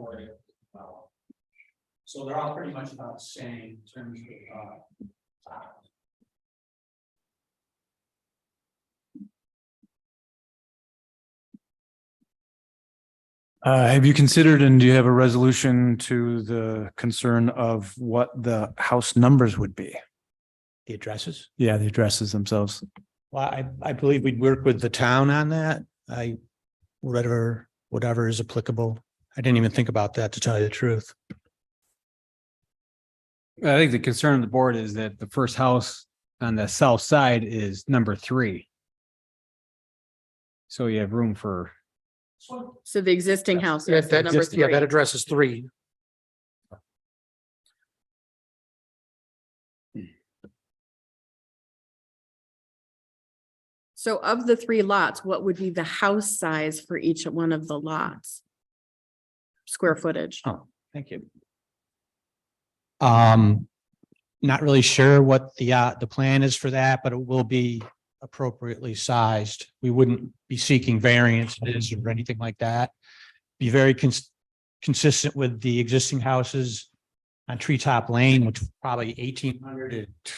4A. So they're all pretty much about the same in terms of size. Have you considered and do you have a resolution to the concern of what the house numbers would be? The addresses? Yeah, the addresses themselves. Well, I believe we'd work with the town on that. Whatever is applicable. I didn't even think about that, to tell you the truth. I think the concern of the board is that the first house on the south side is number 3. So you have room for, So the existing house Yeah, is number that 3. address is 3. So of the 3 lots, what would be the house size for each one of the lots? Square footage. Oh, thank you. Not really sure what the plan is for that, but it will be appropriately sized. We wouldn't be seeking variances or anything like that. Be very consistent with the existing houses on Treetop Lane, which is probably 1,800 to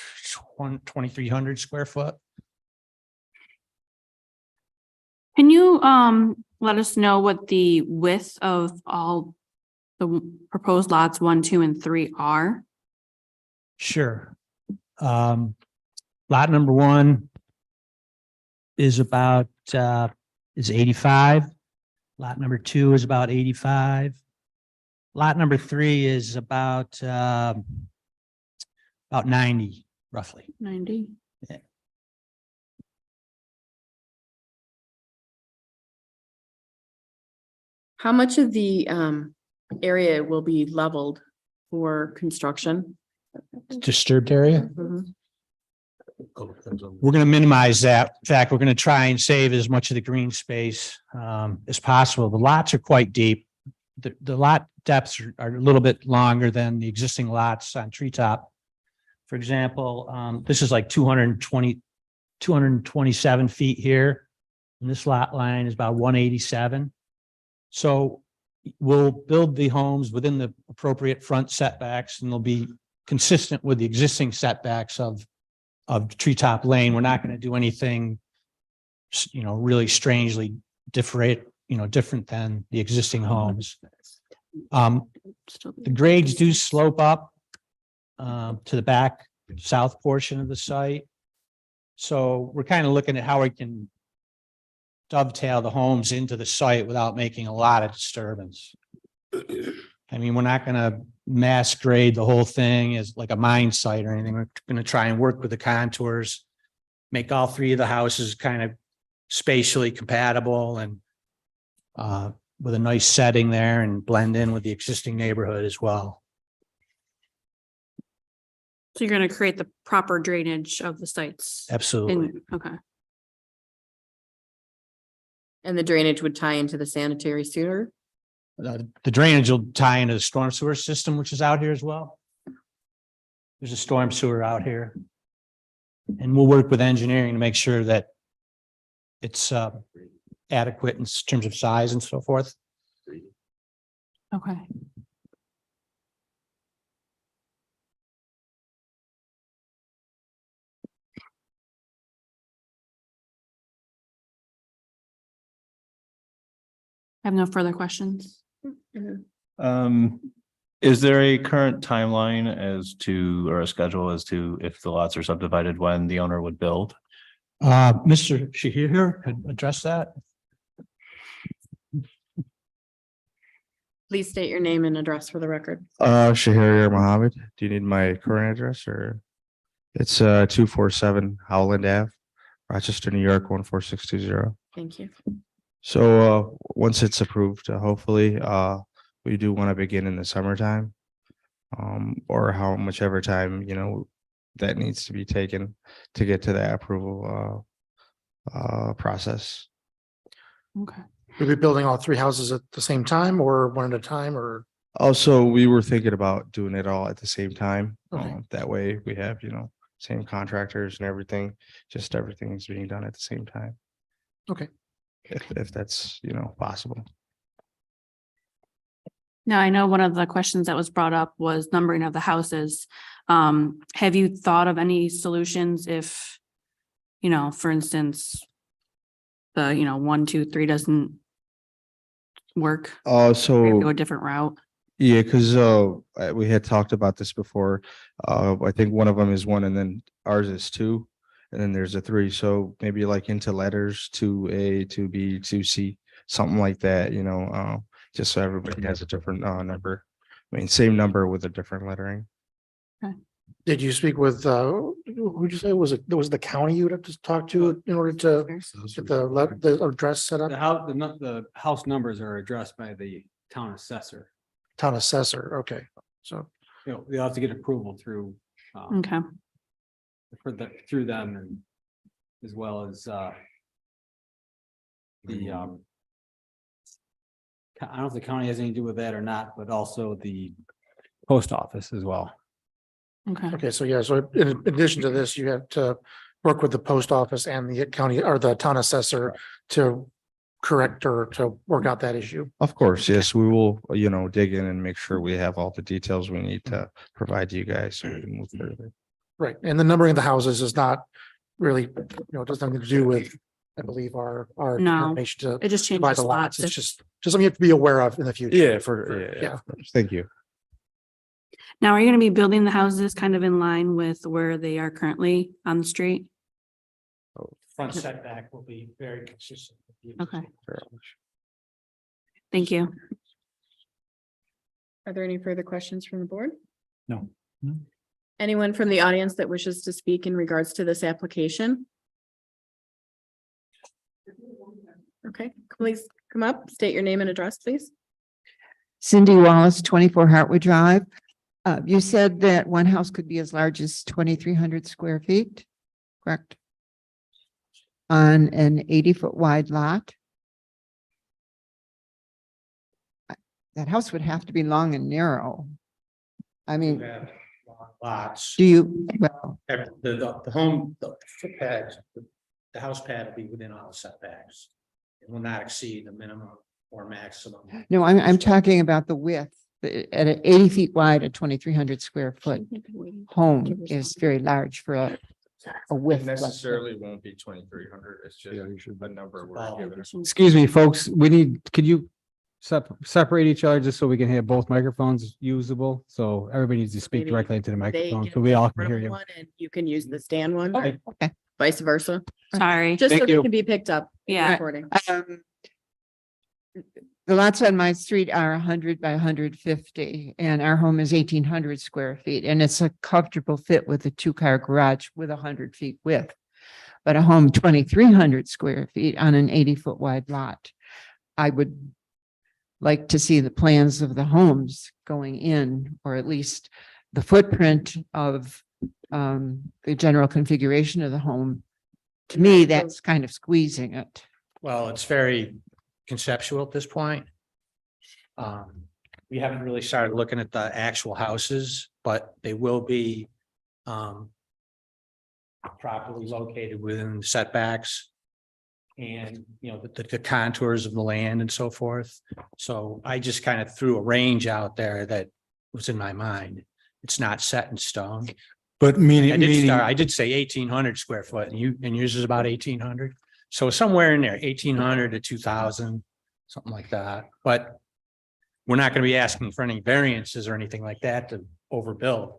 2,300 square foot. Can you let us know what the width of all the proposed lots 1, 2, and 3 are? Sure. Lot number 1 is about is 85. Lot number 2 is about 85. Lot number 3 is about 90, roughly. 90. How much of the area will be leveled for construction? Disturbed area. Mhm. We're going to minimize that. In fact, we're going to try and save as much of the green space as possible. The lots are quite deep. The lot depths are a little bit longer than the existing lots on Treetop. For example, this is like 227 feet here. And this lot line is about 187. So we'll build the homes within the appropriate front setbacks, and they'll be consistent with the existing setbacks of Treetop Lane. We're not going to do anything, really strangely different than the existing homes. The grades do slope up to the back south portion of the site. So we're kind of looking at how we can dovetail the homes into the site without making a lot of disturbance. I mean, we're not going to mass grade the whole thing as like a mine site or anything. We're going to try and work with the contours, make all 3 of the houses kind of spatially compatible and with a nice setting there and blend in with the existing neighborhood as well. So you're going to create the proper drainage of the sites. Absolutely. Okay. And the drainage would tie into the sanitary sewer? The drainage will tie into the storm sewer system, which is out here as well. There's a storm sewer out here. And we'll work with engineering to make sure that it's adequate in terms of size and so forth. Okay. I have no further questions. Is there a current timeline as to, or a schedule as to if the lots are subdivided, when the owner would build? Mr. Shahir could address that. Please state your name and address for the record. Shahir Mohammed. Do you need my current address or? It's 247 Howland Ave, Rochester, New York, 14620. Thank you. So once it's approved, hopefully we do want to begin in the summertime, or whichever time that needs to be taken to get to that approval process. Okay. We'll be building all 3 houses at the same time or one at a time, or? Also, we were thinking about doing it all at the same time. Okay. That way we have, same contractors and everything, just everything is being done at the same time. Okay. If that's, possible. Now, I know one of the questions that was brought up was numbering of the houses. Have you thought of any solutions if, for instance, the, 1, 2, 3 doesn't work? Oh, We have to go so a different route. yeah, because we had talked about this before. I think one of them is 1 and then ours is 2. And then there's a 3. So maybe like into letters 2A, 2B, 2C, something like that, just so everybody has a different number. I mean, same number with a different lettering. Did you speak with, who'd you say, was it the county you would have to talk to in order to get the address set up? The house numbers are addressed by the town assessor. Town assessor, okay, so, They'll have to get approval through, Okay. through them and as well as, the, I don't know if the county has anything to do with that or not, but also the post office as well. okay, so yeah, so in addition to this, you have to work with the post office and the county or the town assessor to correct or to work out that issue. Of course, yes, we will, dig in and make sure we have all the details we need to provide to you guys so we can move further. Right, and the numbering of the houses is not really, it doesn't have to do with, I believe, our No, determination to It just buy changes the lots. lots. It's just something you have to be aware of in the future. Yeah, Yeah, Thank you. Now, are you gonna be building the houses kind of in line with where they are currently on the street? Front setback will be very consistent. with the Okay. existing. Thank you. Are there any further questions from the board? No. Anyone from the audience that wishes to speak in regards to this application? Okay, please come up, state your name and address, please. Cindy Wallace, 24 Hartwood Drive. You said that one house could be as large as 2,300 square feet, correct? On an 80-foot wide lot. That house would have to be long and narrow. I You mean, have long lots. do you, well, The home, the footpads, the house pad will be within all setbacks. It will not exceed the minimum or maximum. no, I'm talking about the width. At an 80 feet wide, a 2,300 square foot home is very large for a width. like that. Won't be 2,300. It's just a number Excuse me, folks, could you separate each other just so we can have both microphones usable? So everybody needs to speak Maybe directly into the They microphone get so we all can the hear room you. one and you can use the stand one, Okay. vice versa, Sorry. just so Thank they you. can be picked up. in Yeah. recording. The lots on my street are 100 by 150 and our home is 1,800 square feet and it's a comfortable fit with a 2-car garage with 100 feet width. But a home 2,300 square feet on an 80-foot wide lot. I would like to see the plans of the homes going in, or at least the footprint of the general configuration of the home. To me, that's kind of squeezing it. Well, it's very conceptual at this point. We haven't really started looking at the actual houses, but they will be properly located within setbacks. And, the contours of the land and so forth. So I just kind of threw a range out there that was in my mind. It's not set in stone. But I did say 1,800 square foot and yours is about 1,800. So somewhere in there, 1,800 to 2,000, something like that. But we're not going to be asking for any variances or anything like that to overbuild.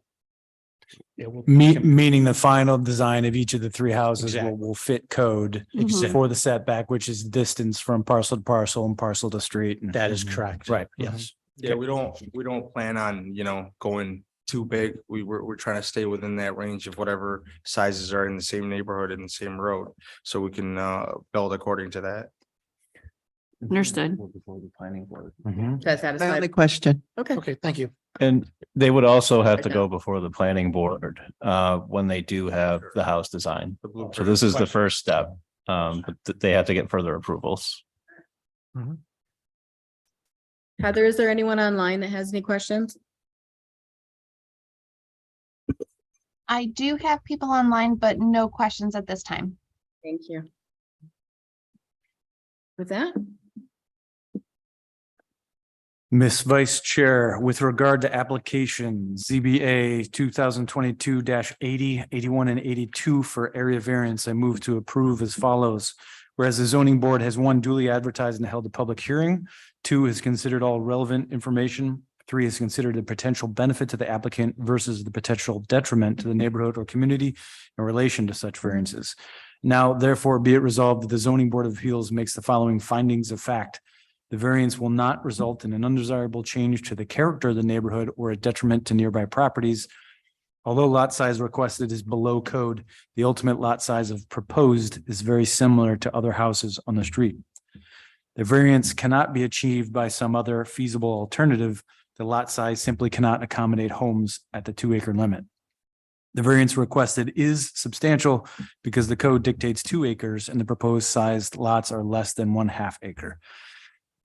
It will- Meaning the final design of each of the 3 houses Exactly. will fit code Exactly. for the setback, which is distance from parcel to parcel and parcel to street. That is correct. Right. Yes. Yeah, we don't plan on, going too big. We're trying to stay within that range of whatever sizes are in the same neighborhood in the same road. So we can build according to that. Understood. Before the planning board. Mhm. Does My only satisfy? question. okay, thank you. And they would also have to Right go now. before the planning board when they do have the house design. The blueprint. So this is the first step. But they have to get further approvals. Heather, is there anyone online that has any questions? I do have people online, but no questions at this time. Thank you. With that, Miss Vice Chair, with regard to application ZBA 2022-80, 81, and 82 for area variance, I move to approve as follows. Whereas the zoning board has one, duly advertised and held a public hearing. Two, has considered all relevant information. Three, has considered the potential benefit to the applicant versus the potential detriment to the neighborhood or community in relation to such variances. Now, therefore, be it resolved that the zoning board of appeals makes the following findings of fact. The variance will not result in an undesirable change to the character of the neighborhood or a detriment to nearby properties. Although lot size requested is below code, the ultimate lot size of proposed is very similar to other houses on the street. The variance cannot be achieved by some other feasible alternative. The lot size simply cannot accommodate homes at the 2-acre limit. The variance requested is substantial because the code dictates 2 acres and the proposed sized lots are less than 1/2 acre.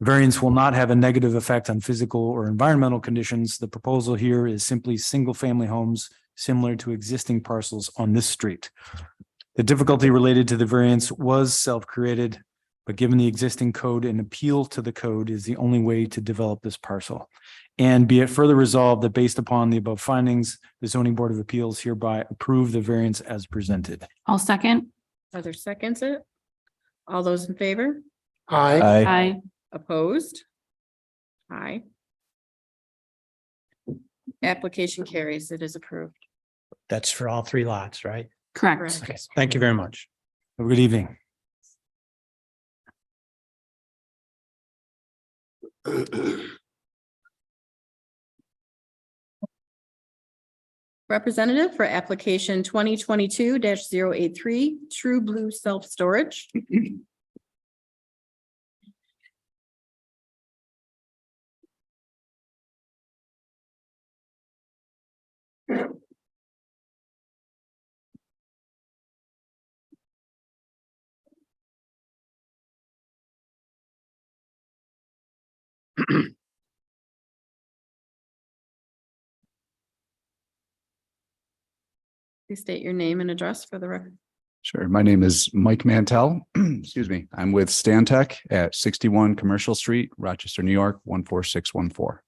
Variance will not have a negative effect on physical or environmental conditions. The proposal here is simply single-family homes similar to existing parcels on this street. The difficulty related to the variance was self-created, but given the existing code, an appeal to the code is the only way to develop this parcel. And be it further resolved that based upon the above findings, the zoning board of appeals hereby approve the variance as presented. I'll second. Heather seconds it. All those in favor? Aye. Aye. Opposed? Aye. Application carries. It is approved. That's for all 3 lots, right? Correct. Correct. Okay, thank you very much. Have a good evening. Representative for application 2022-083, True Blue Self Storage. Please state your name and address for the record. Sure. My name is Mike Mantell. Excuse me. I'm with Stantec at 61 Commercial Street, Rochester, New York, 14614.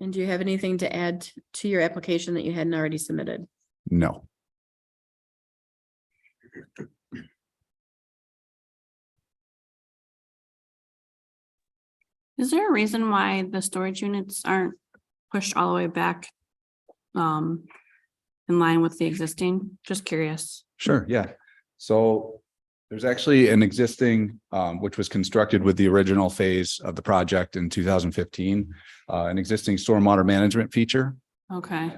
And do you have anything to add to your application that you hadn't already submitted? No. Is there a reason why the storage units aren't pushed all the way back? In line with the existing? Just curious. Sure. Yeah. So there's actually an existing, which was constructed with the original phase of the project in 2015, an existing stormwater management feature Okay.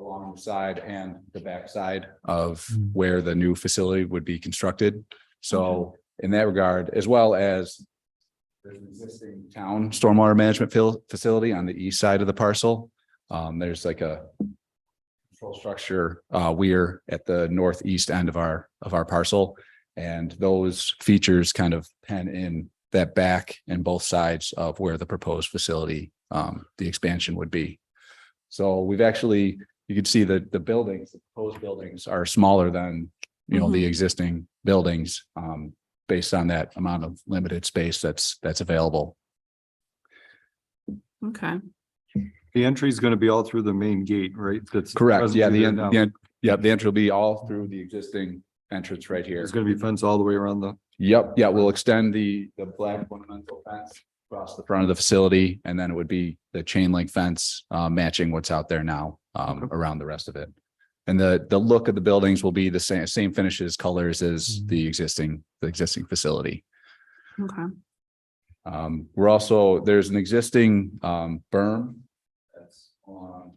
along the side and the back side of where the new facility would be constructed. So in that regard, as well as there's an existing town stormwater management facility on the east side of the parcel. There's like a control structure weir at the northeast end of our parcel. And those features kind of pen in that back and both sides of where the proposed facility, the expansion would be. So we've actually, you can see that the buildings, the proposed buildings are smaller than, you know, the existing buildings, based on that amount of limited space that's available. Okay. The entry is going to be all through the main gate, right? That's Correct. Yeah. presently there now. The entry will be all through the existing entrance right here. There's going to be fence all the way around the. Yep. Yeah. We'll extend the black ornamental fence across the front of the facility, and then it would be the chain link fence, matching what's out there now, around the rest of it. And the look of the buildings will be the same finishes, colors as the existing facility. Okay. We're also, there's an existing berm that's on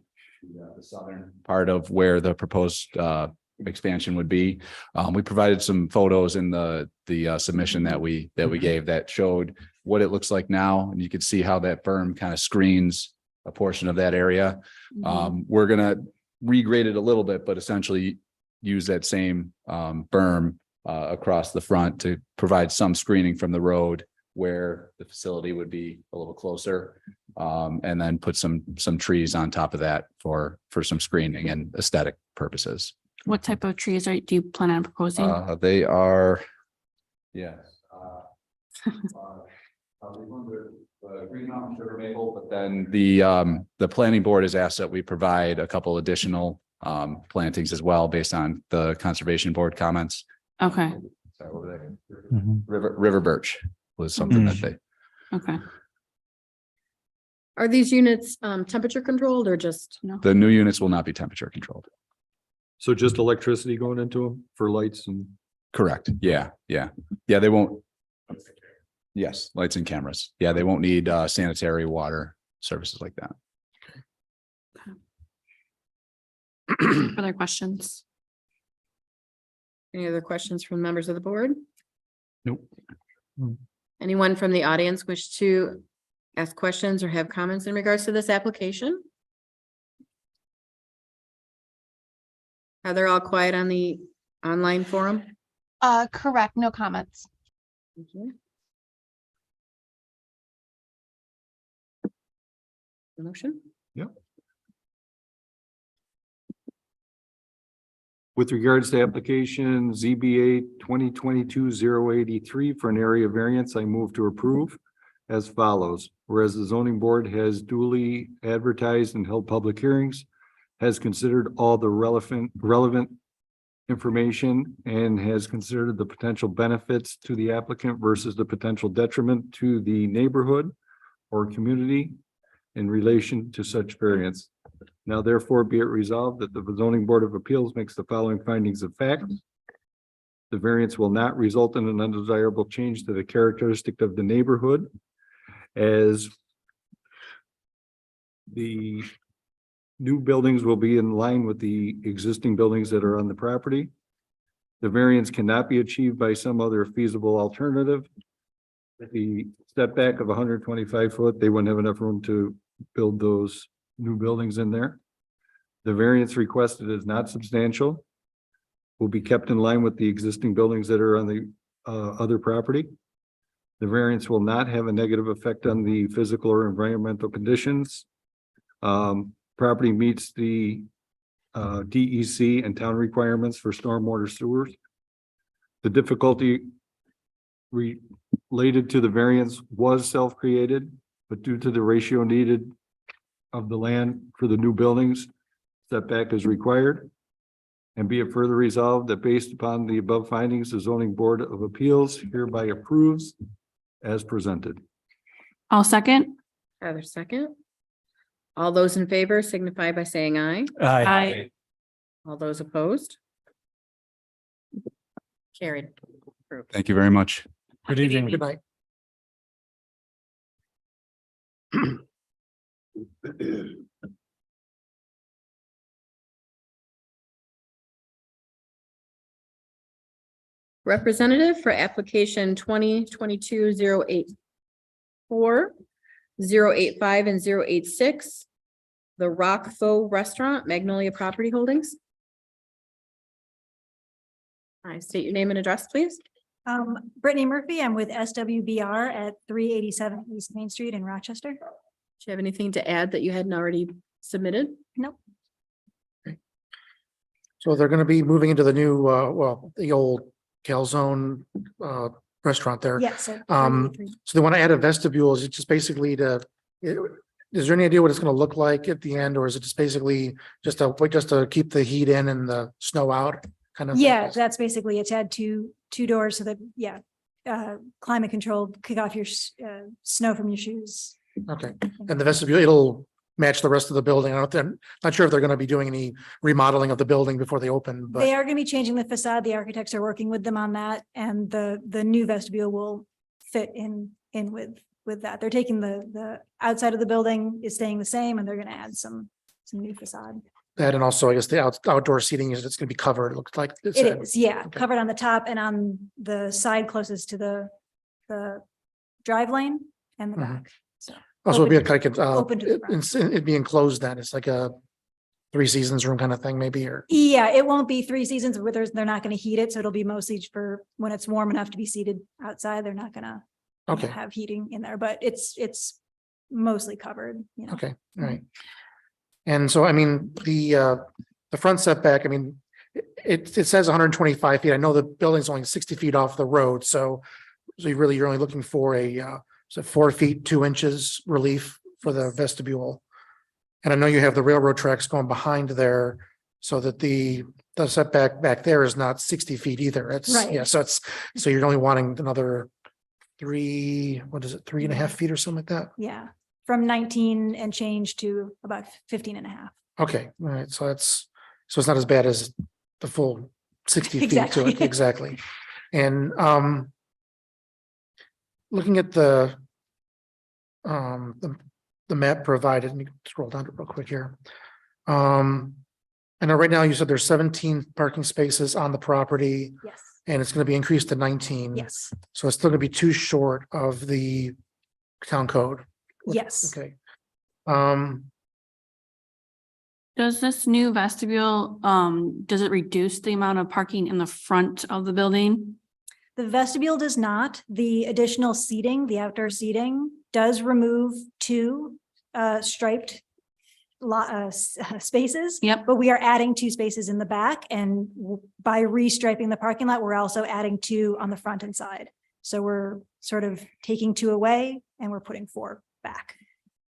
the southern part of where the proposed expansion would be. We provided some photos in the submission that we gave that showed what it looks like now, and you can see how that berm kind of screens a portion of that area. We're gonna regrade it a little bit, but essentially use that same berm across the front to provide some screening from the road where the facility would be a little closer, and then put some trees on top of that for some screening and aesthetic purposes. What type of trees do you plan on proposing? They are, yes. Green Mountain Sugar Maple, but then the planning board has asked that we provide a couple additional plantings as well based on the conservation board comments. Okay, Sorry, what were they? Mhm. River birch was something that they, okay. Are these units temperature controlled or just? the new units will not be temperature controlled. So just electricity going into them for lights and. Correct. Yeah, they won't. Yes, lights and cameras. Yeah, they won't need sanitary water services like that. Other questions? Any other questions from members of the board? Nope. Anyone from the audience wish to ask questions or have comments in regards to this application? Are they all quiet on the online forum? Correct, no comments. Thank you. Motion? With regards to application ZBA 2022-083 for an area variance, I move to approve as follows. Whereas the zoning board has duly advertised and held public hearings, has considered all the relevant information and has considered the potential benefits to the applicant versus the potential detriment to the neighborhood or community in relation to such variance. Now therefore be it resolved that the zoning board of appeals makes the following findings of fact. The variance will not result in an undesirable change to the characteristic of the neighborhood as the new buildings will be in line with the existing buildings that are on the property. The variance cannot be achieved by some other feasible alternative. The setback of 125 foot, they wouldn't have enough room to build those new buildings in there. The variance requested is not substantial. Will be kept in line with the existing buildings that are on the other property. The variance will not have a negative effect on the physical or environmental conditions. Property meets the DEC and town requirements for stormwater sewers. The difficulty related to the variance was self-created, but due to the ratio needed of the land for the new buildings, setback is required. And be it further resolved that based upon the above findings, the zoning board of appeals hereby approves as presented. I'll second. Other second. All those in favor signify by saying aye. Aye. All those opposed? Carried. Approved. Thank you very much. Good evening. Good night. Representative for application 2022-084, 085, and 086. The Rock Faux Restaurant, Magnolia Property Holdings. State your name and address, please. Brittany Murphy, I'm with SWBR at 387 East Main Street in Rochester. Do you have anything to add that you hadn't already submitted? Nope. So they're gonna be moving into the new, the old Calzone restaurant there. Yes. So So they want to add a vestibule. Is it just basically is there any idea what it's gonna look like at the end, or is it just basically just to keep the heat in and the snow out kind of? yeah, that's basically it's had two doors so that, climate controlled, kick off your snow from your shoes. Okay, and the vestibule, it'll match the rest of the building. I'm not sure if they're gonna be doing any remodeling of the building before they open, but. They are going to be changing the facade. The architects are working with them on that, and the new vestibule will fit in with that. They're taking the outside of the building is staying the same, and they're going to add some new facade. That, and also I guess the outdoor seating it's gonna be covered. It looks like. It is, yeah, covered on the top and on the side closest to the drive lane and the Mhm. back. So Also, it'd be open- like open to the front. it'd be enclosed then. It's like a Three Seasons room kind of thing, maybe, or. Yeah, it won't be Three Seasons where they're not going to heat it. So it'll be mostly for when it's warm enough to be seated outside. They're not going to Okay, have heating in there, but it's mostly covered, you know. okay, all right. And so, I mean, the front setback, I mean, it says 125 feet. I know the building's only 60 feet off the road, so you're only looking for a so 4 feet, 2 inches relief for the vestibule. And I know you have the railroad tracks going behind there so that the setback back there is not 60 feet either. It's, Right. yeah, so you're only wanting another 3.5 feet or something like that? Yeah, from 19 and change to about 15 and a half. Okay, all right, so it's not as bad as the full 60 feet to Exactly. it, exactly. And looking at the map provided, and you can scroll down real quick here. I know right now you said there's 17 parking spaces on the property Yes, and it's going to be increased to 19. yes, So it's still going to be too short of the town code. yes. Okay. Does this new vestibule, does it reduce the amount of parking in the front of the building? The vestibule does not. The additional seating, the outdoor seating does remove 2 striped spaces. Yep. But we are adding 2 spaces in the back, and by restriping the parking lot, we're also adding 2 on the front and side. So we're sort of taking 2 away and we're putting 4 back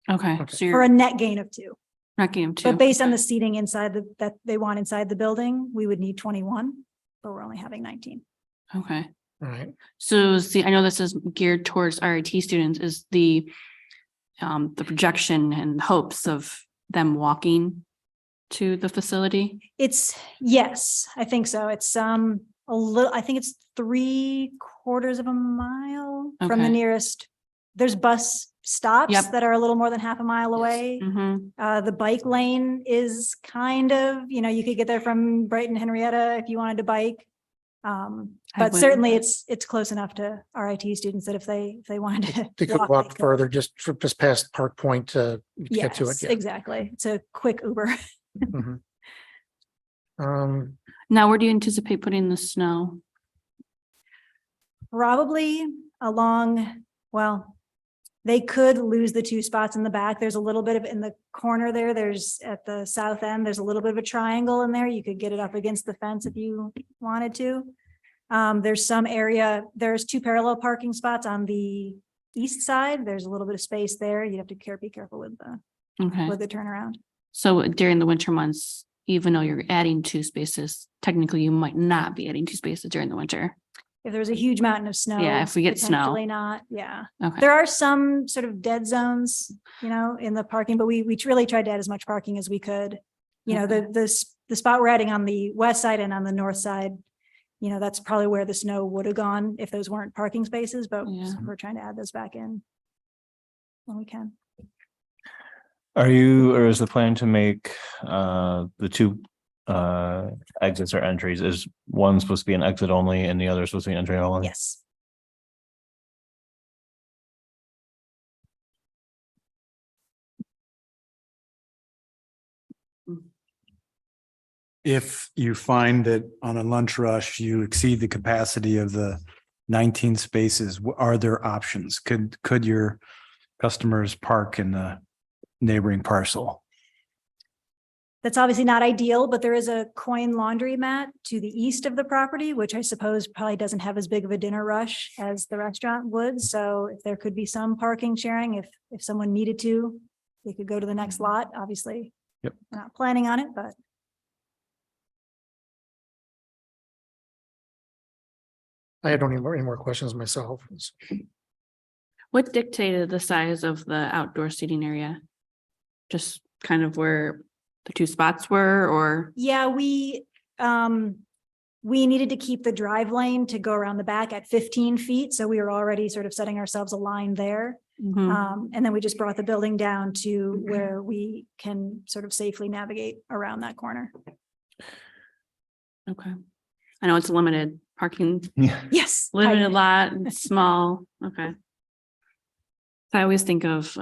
Okay, Okay. so for you're a net gain of 2. not getting two. But based on the seating inside that they want inside the building, we would need 21, but we're only having 19. Okay. All right. So see, I know this is geared towards RIT students, is the projection and hopes of them walking to the facility? Yes, I think so. It's a little, I think it's 3/4 of a mile from the Okay. nearest. There's bus stops Yep. that are a little more than half a mile away. Mm-hmm. The bike lane is kind of, you could get there from Brighton, Henrietta if you wanted to bike. But wouldn't, certainly but- it's close enough to RIT students that if they wanted to. They could they walk could. further, just past Park Point to get to it. Yes, Yeah. exactly. It's a quick Uber. Mhm. Now, where do you anticipate putting the snow? Probably along, well, they could lose the 2 spots in the back. There's a little bit of in the corner there. There's at the south end, there's a little bit of a triangle in there. You could get it up against the fence if you wanted to. There's some area, there's 2 parallel parking spots on the east side. There's a little bit of space there. You have to be careful with Okay. the turnaround. So during the winter months, even though you're adding 2 spaces, technically you might not be adding 2 spaces during the winter. If there's a huge mountain of snow. Yeah, if we get snow. potentially not, yeah. Okay. There are some sort of dead zones, in the parking, but we really tried to add as much parking as we could. Okay. The spot we're adding on the west side and on the north side, that's probably where the snow would have gone if those weren't parking spaces, but Yeah. we're trying to add those back in when we can. Are you, or is the plan to make the 2 exits or entries? Is one supposed to be an exit only and the other supposed to be entry only? Yes. If you find that on a lunch rush, you exceed the capacity of the 19 spaces, are there options? Could your customers park in the neighboring parcel? That's obviously not ideal, but there is a coin laundromat to the east of the property, which I suppose probably doesn't have as big of a dinner rush as the restaurant would. So if there could be some parking sharing, if someone needed to, they could go to the next lot, obviously. Yep. We're not planning on it, but I don't need any more questions myself. What dictated the size of the outdoor seating area? Just kind of where the 2 spots were, or? yeah, we needed to keep the drive lane to go around the back at 15 feet. So we were already sort of setting ourselves a line there. Mhm. And then we just brought the building down to where we can sort of safely navigate around that corner. Okay. I know it's limited parking, Yeah. Yes. limited lot, it's small. Okay. I always think of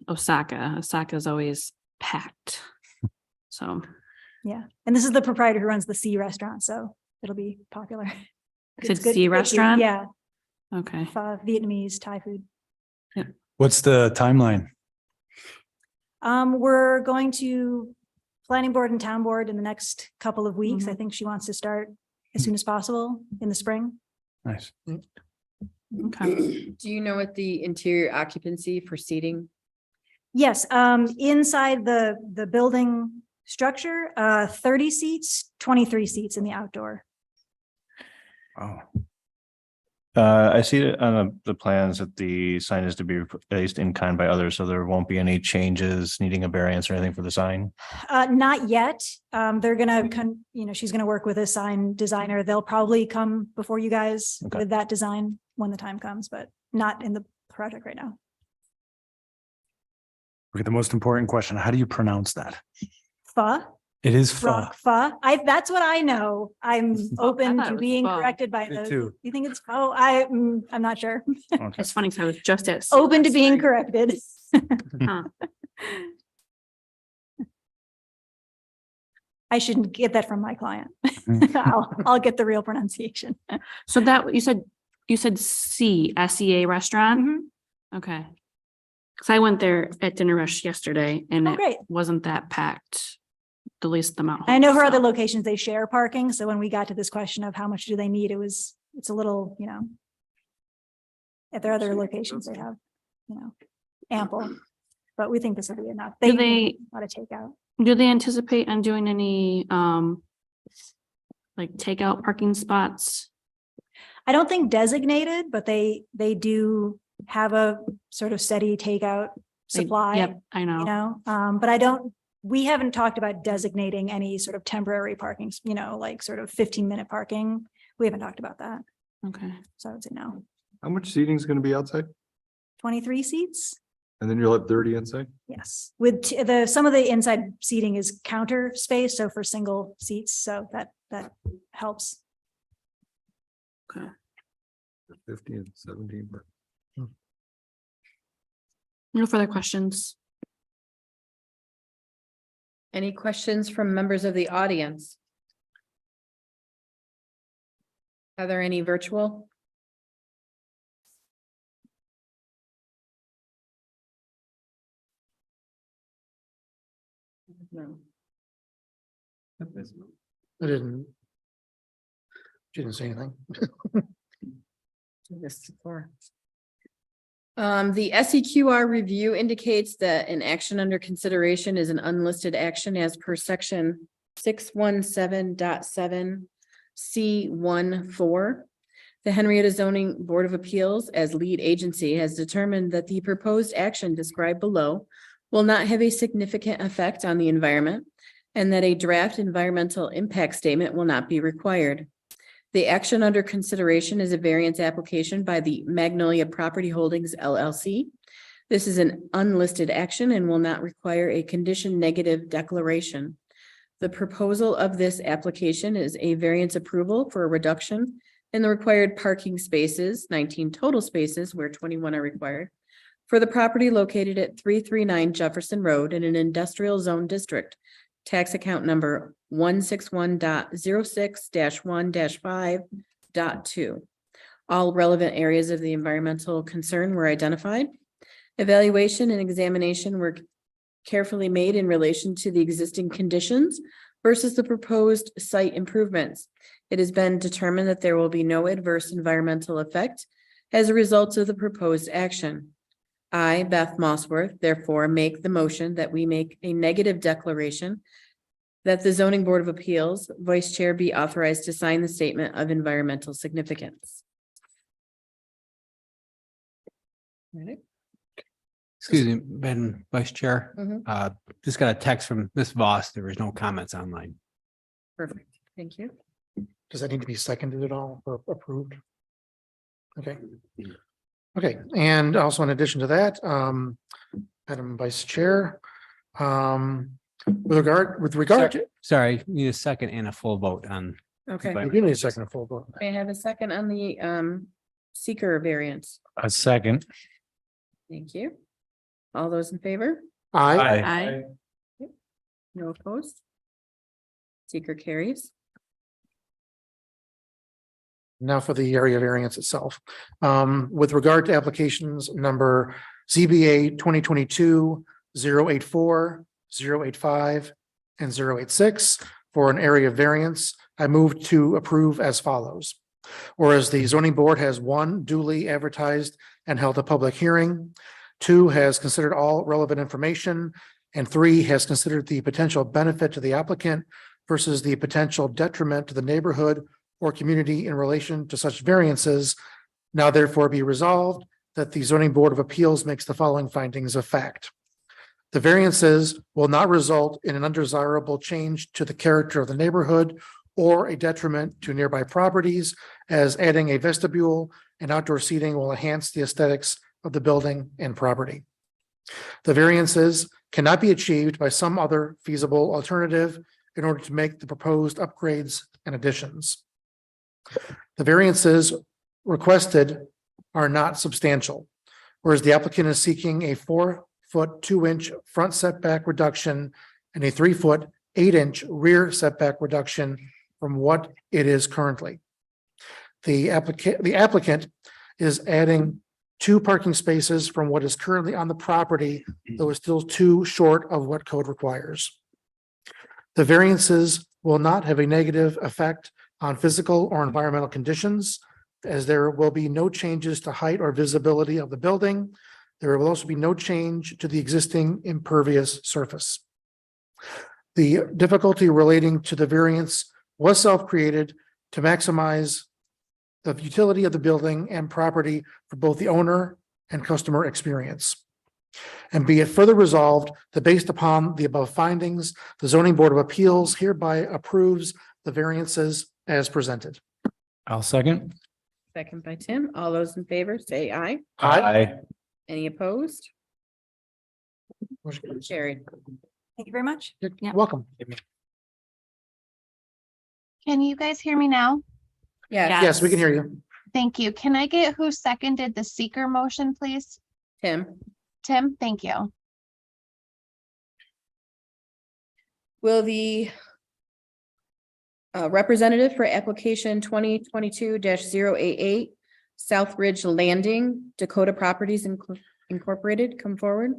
Osaka. Osaka is always packed. So, Yeah. And this is the proprietor who runs the C restaurant, so it'll be popular. It's It's good- C good food. restaurant? Yeah, okay. Vietnamese, Thai food. What's the timeline? We're going to planning board and town board in the next couple of weeks. I think she wants to start as soon as possible in the spring. Nice. Okay. Do you know what the interior occupancy for seating? Yes, inside the building structure, 30 seats, 23 seats in the outdoor. Oh, I see it on the plans that the sign is to be replaced in kind by others, so there won't be any changes needing a variance or anything for the sign. Not yet. They're gonna, she's gonna work with a sign designer. They'll probably come before you guys Okay. with that design when the time comes, but not in the project right now. okay, the most important question, how do you pronounce that? Pho, It is pho. rock pho. That's what I know. I'm open thought it to was being pho. corrected by Me the, too. you think it's pho? I'm not sure. Okay. It's funny because I was just at. Open to being corrected. Huh. I shouldn't get that from my client. I'll get the real pronunciation. So that, you said SEA restaurant? Mhm. Okay. Cause I went there at Dinner Rush yesterday and Oh, it great. wasn't that packed. The least amount. I know her so- other locations, they share parking. So when we got to this question of how much do they need, it's a little, at their other locations, they have, ample. But we think this will be enough. Do They they- want to take out. Do they anticipate on doing any, like takeout parking spots? I don't think designated, but they do have a sort of steady takeout They- supply. Yep, I know. But we haven't talked about designating any sort of temporary parking, like sort of 15-minute parking. We haven't talked about that. Okay. So I would say no. How much seating is going to be outside? 23 seats? And then you'll have 30 inside? Yes, with some of the inside seating is counter space, so for single seats, so that helps. 50 and 17. No further questions. Any questions from members of the audience? Are there any virtual? No. I didn't. She didn't say anything. This before. The SEQR review indicates that an action under consideration is an unlisted action as per section 617.7 C14. The Henrietta Zoning Board of Appeals, as lead agency, has determined that the proposed action described below will not have a significant effect on the environment and that a draft environmental impact statement will not be required. The action under consideration is a variance application by the Magnolia Property Holdings LLC. This is an unlisted action and will not require a condition negative declaration. The proposal of this application is a variance approval for a reduction in the required parking spaces, 19 total spaces where 21 are required, for the property located at 339 Jefferson Road in an industrial zone district. Tax account number 161.06-1-5.2. All relevant areas of the environmental concern were identified. Evaluation and examination were carefully made in relation to the existing conditions versus the proposed site improvements. It has been determined that there will be no adverse environmental effect as a result of the proposed action. I, Beth Mossworth, therefore make the motion that we make a negative declaration that the Zoning Board of Appeals Vice Chair be authorized to sign the statement of environmental significance. Excuse me, Madam Vice Chair. Mhm. Just got a text from Ms. Voss. There was no comments online. Perfect, thank you. Does that need to be seconded at all or approved? Okay. Okay, and also in addition to that, Madam Vice Chair, with regard to, Sorry, need a second and a full vote on. Okay, you do need a second full vote. may I have a second on the seeker variance? A second. Thank you. All those in favor? Aye. Aye. No opposed? Seeker carries. Now for the area variance itself. With regard to applications number ZBA 2022-084, 085, and 086 for an area variance, I move to approve as follows. Whereas the zoning board has one, duly advertised and held a public hearing. Two, has considered all relevant information. And three, has considered the potential benefit to the applicant versus the potential detriment to the neighborhood or community in relation to such variances. Now therefore be resolved that the zoning board of appeals makes the following findings of fact. The variances will not result in an undesirable change to the character of the neighborhood or a detriment to nearby properties, as adding a vestibule and outdoor seating will enhance the aesthetics of the building and property. The variances cannot be achieved by some other feasible alternative in order to make the proposed upgrades and additions. The variances requested are not substantial, whereas the applicant is seeking a 4-foot 2-inch front setback reduction and a 3-foot 8-inch rear setback reduction from what it is currently. The applicant is adding 2 parking spaces from what is currently on the property, though is still too short of what code requires. The variances will not have a negative effect on physical or environmental conditions, as there will be no changes to height or visibility of the building. There will also be no change to the existing impervious surface. The difficulty relating to the variance was self-created to maximize the utility of the building and property for both the owner and customer experience. And be it further resolved that based upon the above findings, the zoning board of appeals hereby approves the variances as presented. I'll second. Second by Tim. All those in favor, say aye. Aye. Any opposed? Motion Carried. Thank you very much. You're welcome. Can you guys hear me now? Yes. Yes, we can hear you. Thank you. Can I get who seconded the seeker motion, please? Tim, Tim, thank you. will the representative for application 2022-088 Southridge Landing, Dakota Properties Incorporated, come forward?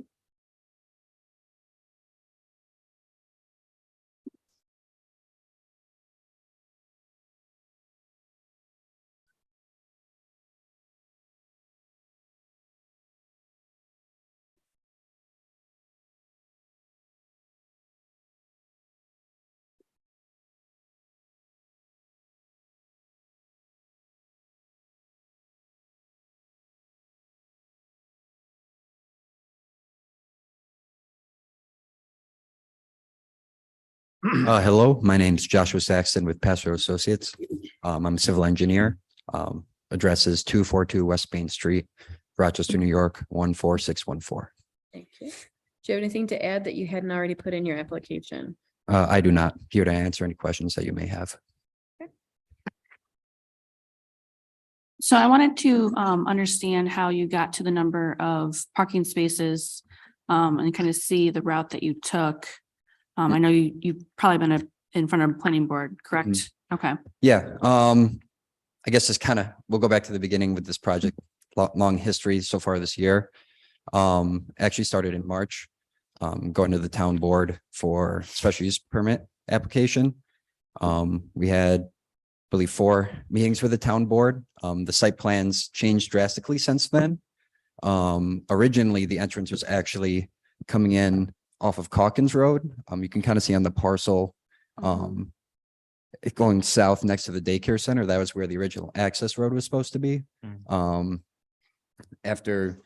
Hello, my name is Joshua Saxton with Pastor Associates. I'm a civil engineer. Address is 242 West Main Street, Rochester, New York, 14614. Thank you. Do you have anything to add that you hadn't already put in your application? I do not. Here to answer any questions that you may have. So I wanted to understand how you got to the number of parking spaces and kind of see the route that you took. I know you've probably been in front of a planning board, correct? Okay. Yeah, I guess it's we'll go back to the beginning with this project, long history so far this year. Actually started in March, going to the town board for special use permit application. We had, I believe, 4 meetings with the town board. The site plans changed drastically since then. Originally, the entrance was actually coming in off of Calkins Road. You can kind of see on the parcel, it going south next to the daycare center. That was where the original access road was supposed to be. After,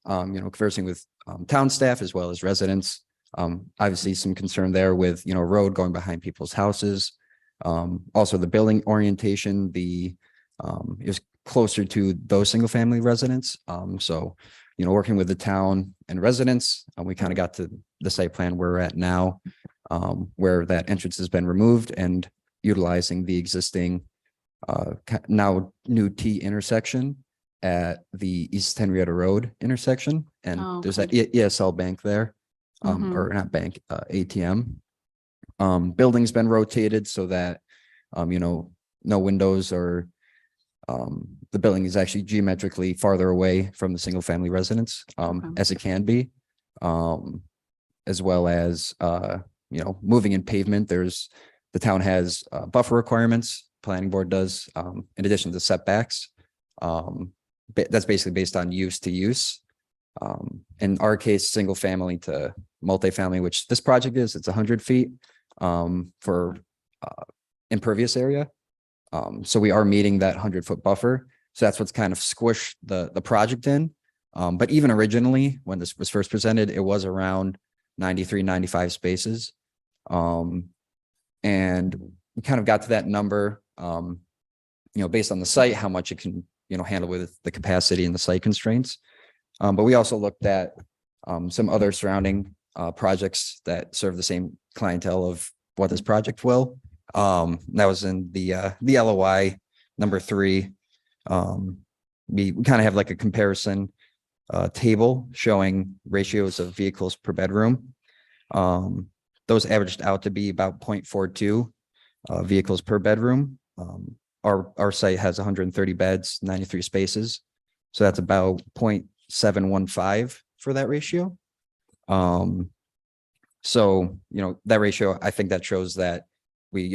conversing with town staff as well as residents, obviously some concern there with, road going behind people's houses. Also the building orientation, it was closer to those single family residents. So, working with the town and residents, we kind of got to the site plan where we're at now, where that entrance has been removed and utilizing the existing now new T intersection at the East Henrietta Road intersection. And there's that ESL bank there, or not bank, ATM. Building's been rotated so that, no windows or the building is actually geometrically farther away from the single family residence as it can be, as well as, moving in pavement. The town has buffer requirements planning board does, in addition to setbacks. That's basically based on use to use. In our case, single family to multifamily, which this project is, it's 100 feet for impervious area. So we are meeting that 100-foot buffer. So that's what's kind of squished the project in. But even originally, when this was first presented, it was around 93, 95 spaces. And we kind of got to that number, based on the site, how much it can, handle with the capacity and the site constraints. But we also looked at some other surrounding projects that serve the same clientele of what this project will. That was in the LOI number 3. We kind of have like a comparison table showing ratios of vehicles per bedroom. Those averaged out to be about 0.42 vehicles per bedroom. Our site has 130 beds, 93 spaces. So that's about 0.715 for that ratio. So, that ratio, I think that shows that we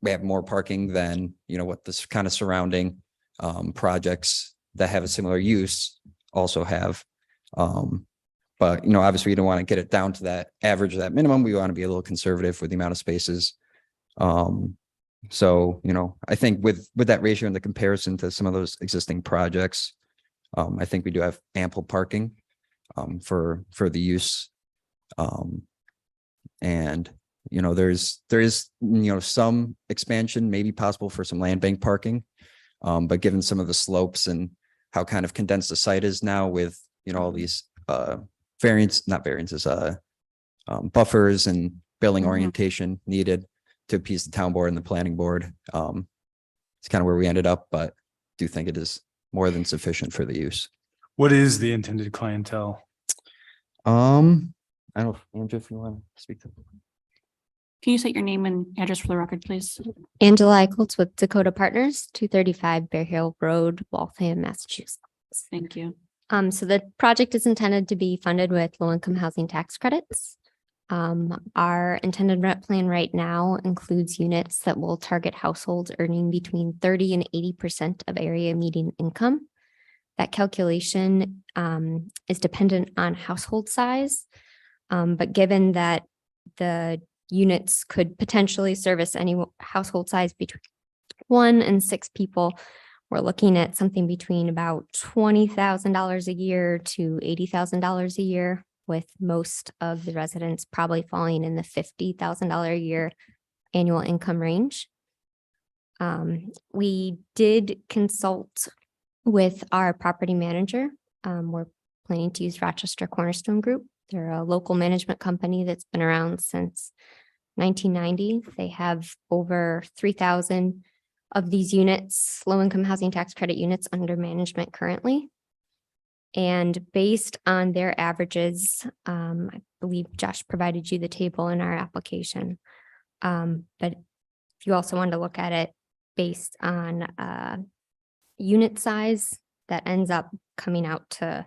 have more parking than, what this kind of surrounding projects that have a similar use also have. But, obviously we don't want to get it down to that average, that minimum. We want to be a little conservative with the amount of spaces. So, I think with that ratio and the comparison to some of those existing projects, I think we do have ample parking for the use. And, there is, some expansion maybe possible for some land bank parking. But given some of the slopes and how kind of condensed the site is now with, all these buffers and building orientation needed to appease the town board and the planning board. It's kind of where we ended up, but do think it is more than sufficient for the use. What is the intended clientele? I don't know, Andrew, if you want to speak to. Can you state your name and address for the record, please? Angela Eichholz with Dakota Partners, 235 Bear Hill Road, Waltham, Massachusetts. Thank you. So the project is intended to be funded with low-income housing tax credits. Our intended rent plan right now includes units that will target households earning between 30 and 80% of area median income. That calculation is dependent on household size, but given that the units could potentially service any household size between 1 and 6 people, we're looking at something between about $20,000 a year to $80,000 a year, with most of the residents probably falling in the $50,000 a year annual income range. We did consult with our property manager. We're planning to use Rochester Cornerstone Group. They're a local management company that's been around since 1990. They have over 3,000 of these units, low-income housing tax credit units, under management currently. And based on their averages, I believe Josh provided you the table in our application. But if you also wanted to look at it based on unit size, that ends up coming out to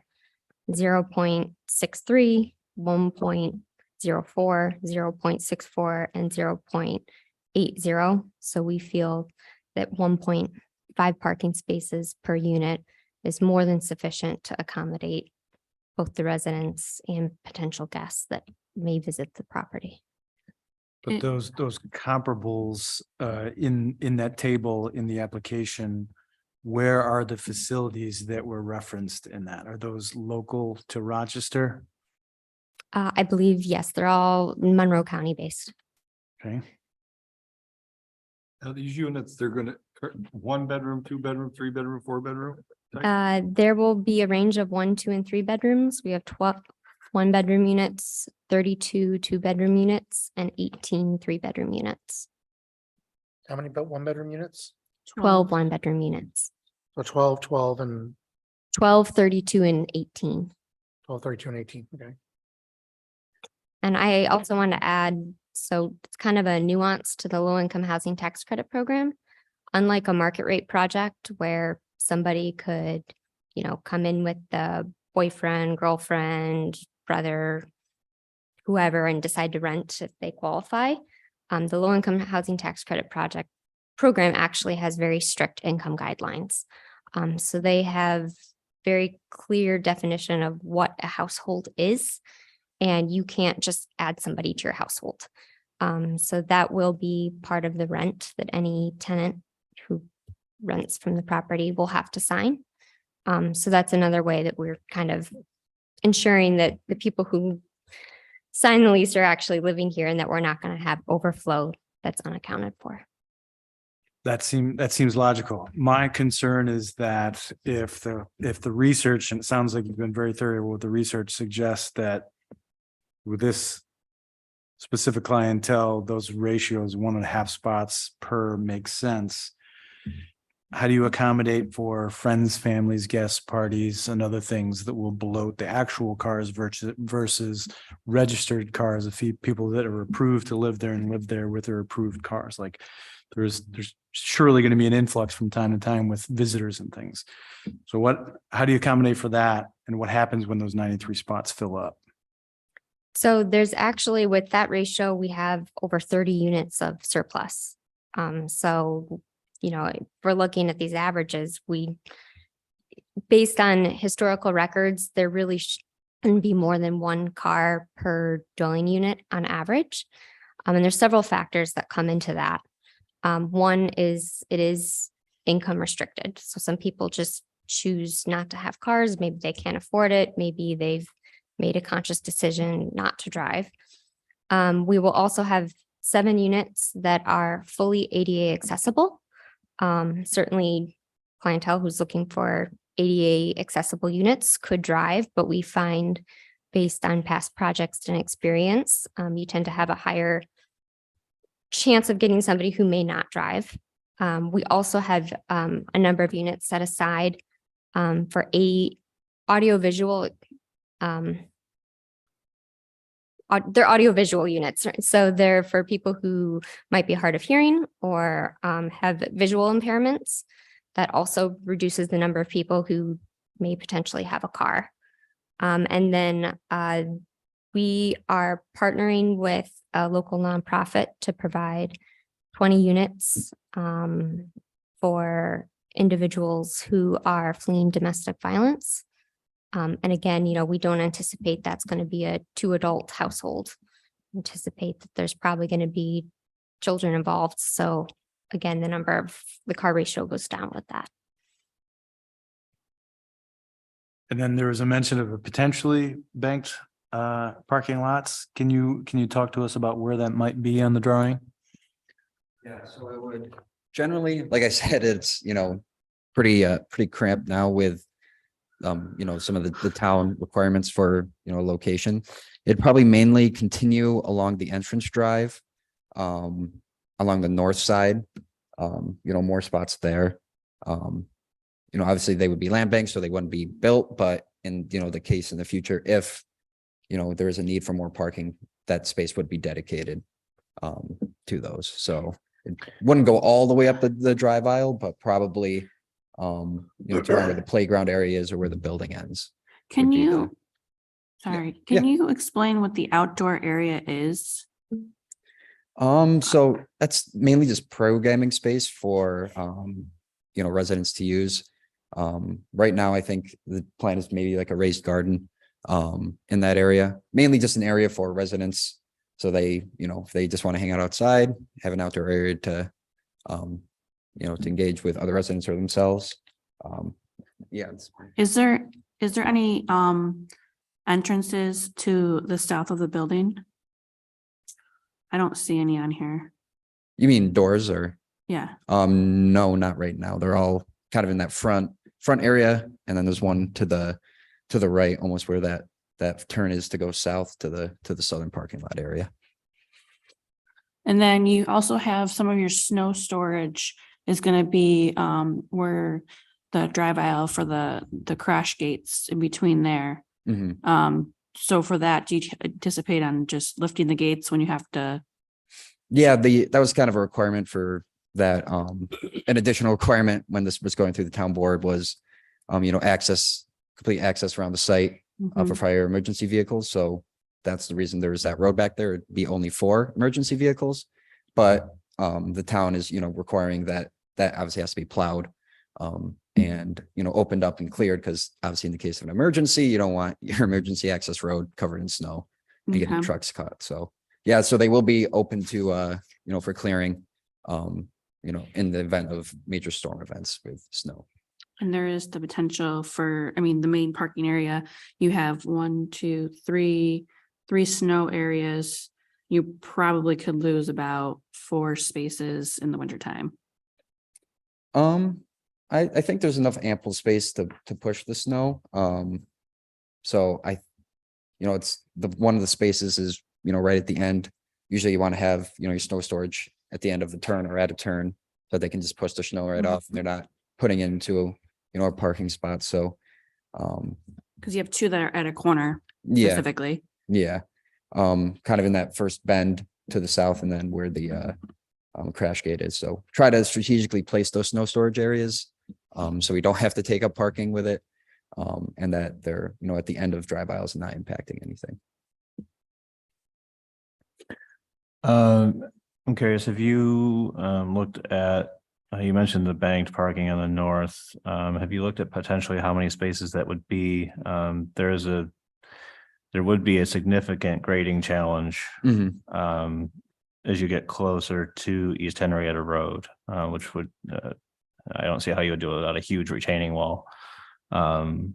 0.63, 1.04, 0.64, and 0.80. So we feel that 1.5 parking spaces per unit is more than sufficient to accommodate both the residents and potential guests that may visit the property. But those comparables in that table in the application, where are the facilities that were referenced in that? Are those local to Rochester? I believe, yes, they're all Monroe County based. Okay. Now, these units, they're gonna, 1 bedroom, 2 bedroom, 3 bedroom, 4 bedroom? There will be a range of 1, 2, and 3 bedrooms. We have 12 1-bedroom units, 32 2-bedroom units, and 18 3-bedroom units. How many about 1-bedroom units? 12 1-bedroom units. So 12, 12, and 12, 32, and 18. 12, 32, and 18. Okay. And I also want to add, so it's kind of a nuance to the low-income housing tax credit program. Unlike a market rate project where somebody could, come in with the boyfriend, girlfriend, brother, whoever, and decide to rent if they qualify. The low-income housing tax credit project program actually has very strict income guidelines. So they have very clear definition of what a household is, and you can't just add somebody to your household. So that will be part of the rent that any tenant who rents from the property will have to sign. So that's another way that we're kind of ensuring that the people who sign the lease are actually living here and that we're not going to have overflow that's unaccounted for. That seems logical. My concern is that if the research, and it sounds like you've been very thorough with the research, suggests that with this specific clientele, those ratios, 1.5 spots per makes sense. How do you accommodate for friends, families, guests, parties, and other things that will bloat the actual cars versus registered cars of people that are approved to live there and live there with their approved cars? Like there's surely going to be an influx from time to time with visitors and things. So how do you accommodate for that? And what happens when those 93 spots fill up? So there's actually, with that ratio, we have over 30 units of surplus. So, if we're looking at these averages, based on historical records, there really shouldn't be more than 1 car per dwelling unit on average. And there's several factors that come into that. One is it is income restricted. So some people just choose not to have cars. Maybe they can't afford it. Maybe they've made a conscious decision not to drive. We will also have 7 units that are fully ADA accessible. Certainly clientele who's looking for ADA accessible units could drive, but we find based on past projects and experience, you tend to have a higher chance of getting somebody who may not drive. We also have a number of units set aside for audiovisual. They're audiovisual units, right? So they're for people who might be hard of hearing or have visual impairments. That also reduces the number of people who may potentially have a car. And then we are partnering with a local nonprofit to provide 20 units for individuals who are fleeing domestic violence. And again, we don't anticipate that's going to be a 2-adult household. Anticipate that there's probably going to be children involved. So again, the car ratio goes down with that. And then there was a mention of a potentially banked parking lots. Can you talk to us about where that might be on the drawing? Yeah, so it would generally, like I said, it's, pretty cramped now with some of the town requirements for, location. It'd probably mainly continue along the entrance drive, along the north side, more spots there. Obviously they would be land banks, so they wouldn't be built, but in, the case in the future, if, there is a need for more parking, that space would be dedicated to those. So it wouldn't go all the way up the drive aisle, but probably to where the playground area is or where the building ends. Can would be you, sorry, can you explain what the outdoor area is? So that's mainly just programming space for, residents to use. Right now, I think the plan is maybe like a raised garden, in that area, mainly just an area for residents. So they, if they just want to hang out outside, have an outdoor area to, to engage with other residents or themselves. Is there any entrances to the south of the building? I don't see any on here. You mean doors or? Yeah. No, not right now. They're all kind of in that front area. And then there's one to the right, almost where that turn is to go south to the southern parking lot area. And then you also have some of your snow storage is going to be where the drive aisle for the crash gates in between there. Mm-hmm. So for that, do you anticipate on just lifting the gates when you have to? Yeah, that was kind of a requirement for that. An additional requirement when this was going through the town board was, complete access around the site for fire emergency vehicles. So that's the reason there's that road back there. It'd be only for emergency vehicles, but the town is, requiring that obviously has to be plowed. And, opened up and cleared, because obviously in the case of an emergency, you don't want your emergency access road covered in snow and getting Okay. trucks caught. So, yeah, so they will be open to, for clearing, in the event of major storm events with snow. And there is the potential for, I mean, the main parking area, you have 1, 2, 3 snow areas. You probably could lose about 4 spaces in the wintertime. I think there's enough ample space to push the snow. So it's one of the spaces is, right at the end. Usually you want to have, your snow storage at the end of the turn or at a turn, so they can just push the snow right off and they're not putting it into, a parking spot. So, Because you have 2 that are at a corner yeah, specifically. yeah. Kind of in that first bend to the south and then where the crash gate is. So try to strategically place those snow storage areas. So we don't have to take up parking with it. And that they're, at the end of drive aisles and not impacting anything. I'm curious, have you looked at, you mentioned the banked parking on the north. Have you looked at potentially how many spaces that would be? There would be a significant grading challenge as you get closer to East Henrietta Road, which would, I don't see how you would do it without a huge retaining wall that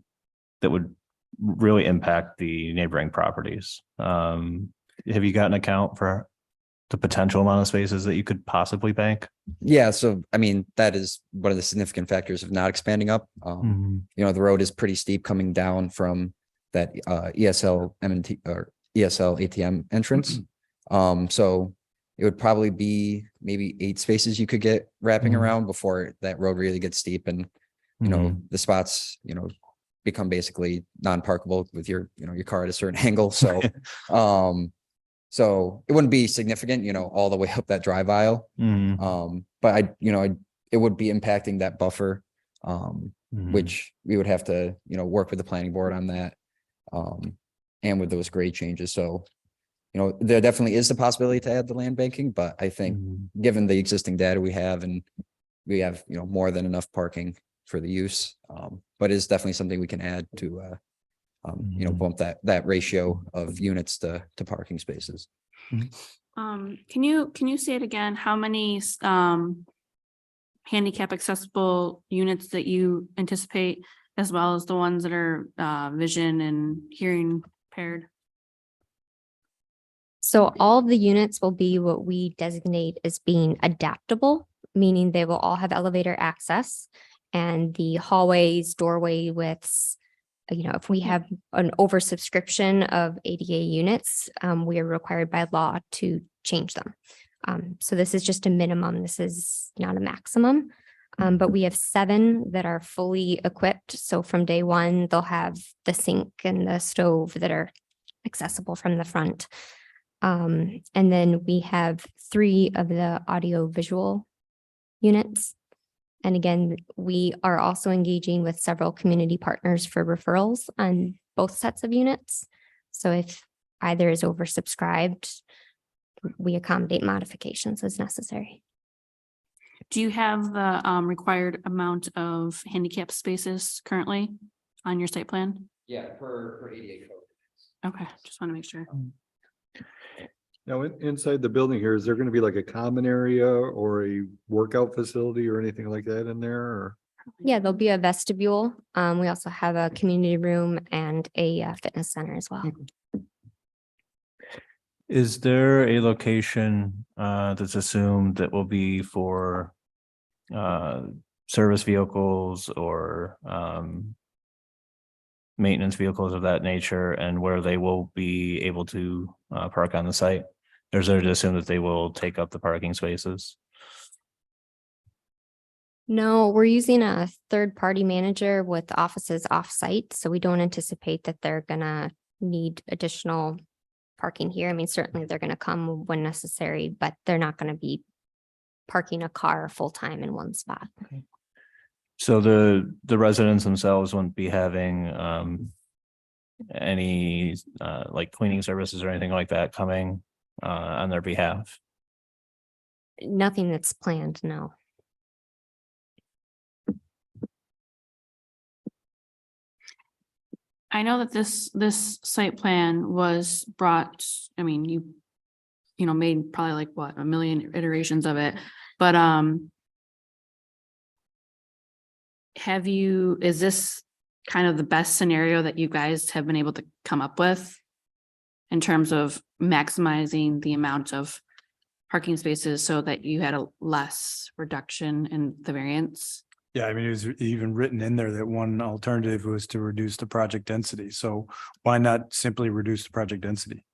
would really impact the neighboring properties. Have you got an account for the potential amount of spaces that you could possibly bank? Yeah. So, I mean, that is one of the significant factors of not expanding up. The road is pretty steep coming down from that ESL M&T or ESL ATM entrance. So it would probably be maybe 8 spaces you could get wrapping around before that road really gets steep and, the spots, become basically non-parkable with your, your car at a certain angle. So, so it wouldn't be significant, all the way up that drive aisle. But it would be impacting that buffer, which we would have to, work with the planning board on that. And with those grade changes. So, there definitely is the possibility to add the land banking, but I think given the existing data we have and we have, more than enough parking for the use, but it's definitely something we can add to, bump that ratio of units to parking spaces. Can you say it again? How many handicap accessible units that you anticipate, as well as the ones that are vision and hearing impaired? So all of the units will be what we designate as being adaptable, meaning they will all have elevator access, and the hallways, doorway widths. If we have an oversubscription of ADA units, we are required by law to change them. So this is just a minimum. This is not a maximum. But we have 7 that are fully equipped. So from day one, they'll have the sink and the stove that are accessible from the front. And then we have 3 of the audio visual units. And again, we are also engaging with several community partners for referrals on both sets of units. So if either is oversubscribed, we accommodate modifications as necessary. Do you have the required amount of handicap spaces currently on your site plan? Yeah, per ADA code. Okay, just want to make sure. Now, inside the building here, is there going to be like a common area or a workout facility or anything like that in there? Or? Yeah, there'll be a vestibule. We also have a community room and a fitness center as well. Is there a location that's assumed that will be for service vehicles or maintenance vehicles of that nature, and where they will be able to park on the site? Or is there to assume that they will take up the parking spaces? No, we're using a third-party manager with offices off-site, so we don't anticipate that they're gonna need additional parking here. I mean, certainly they're gonna come when necessary, but they're not gonna be parking a car full-time in one spot. So the residents themselves wouldn't be having any like cleaning services or anything like that coming on their behalf? Nothing that's planned, no. I know that this site plan was brought, I mean, you know, made probably like what, 1 million iterations of it, but is this kind of the best scenario that you guys have been able to come up with in terms of maximizing the amount of parking spaces so that you had a less reduction in the variance? Yeah, I mean, it was even written in there that one alternative was to reduce the project density. So why not simply reduce the project density?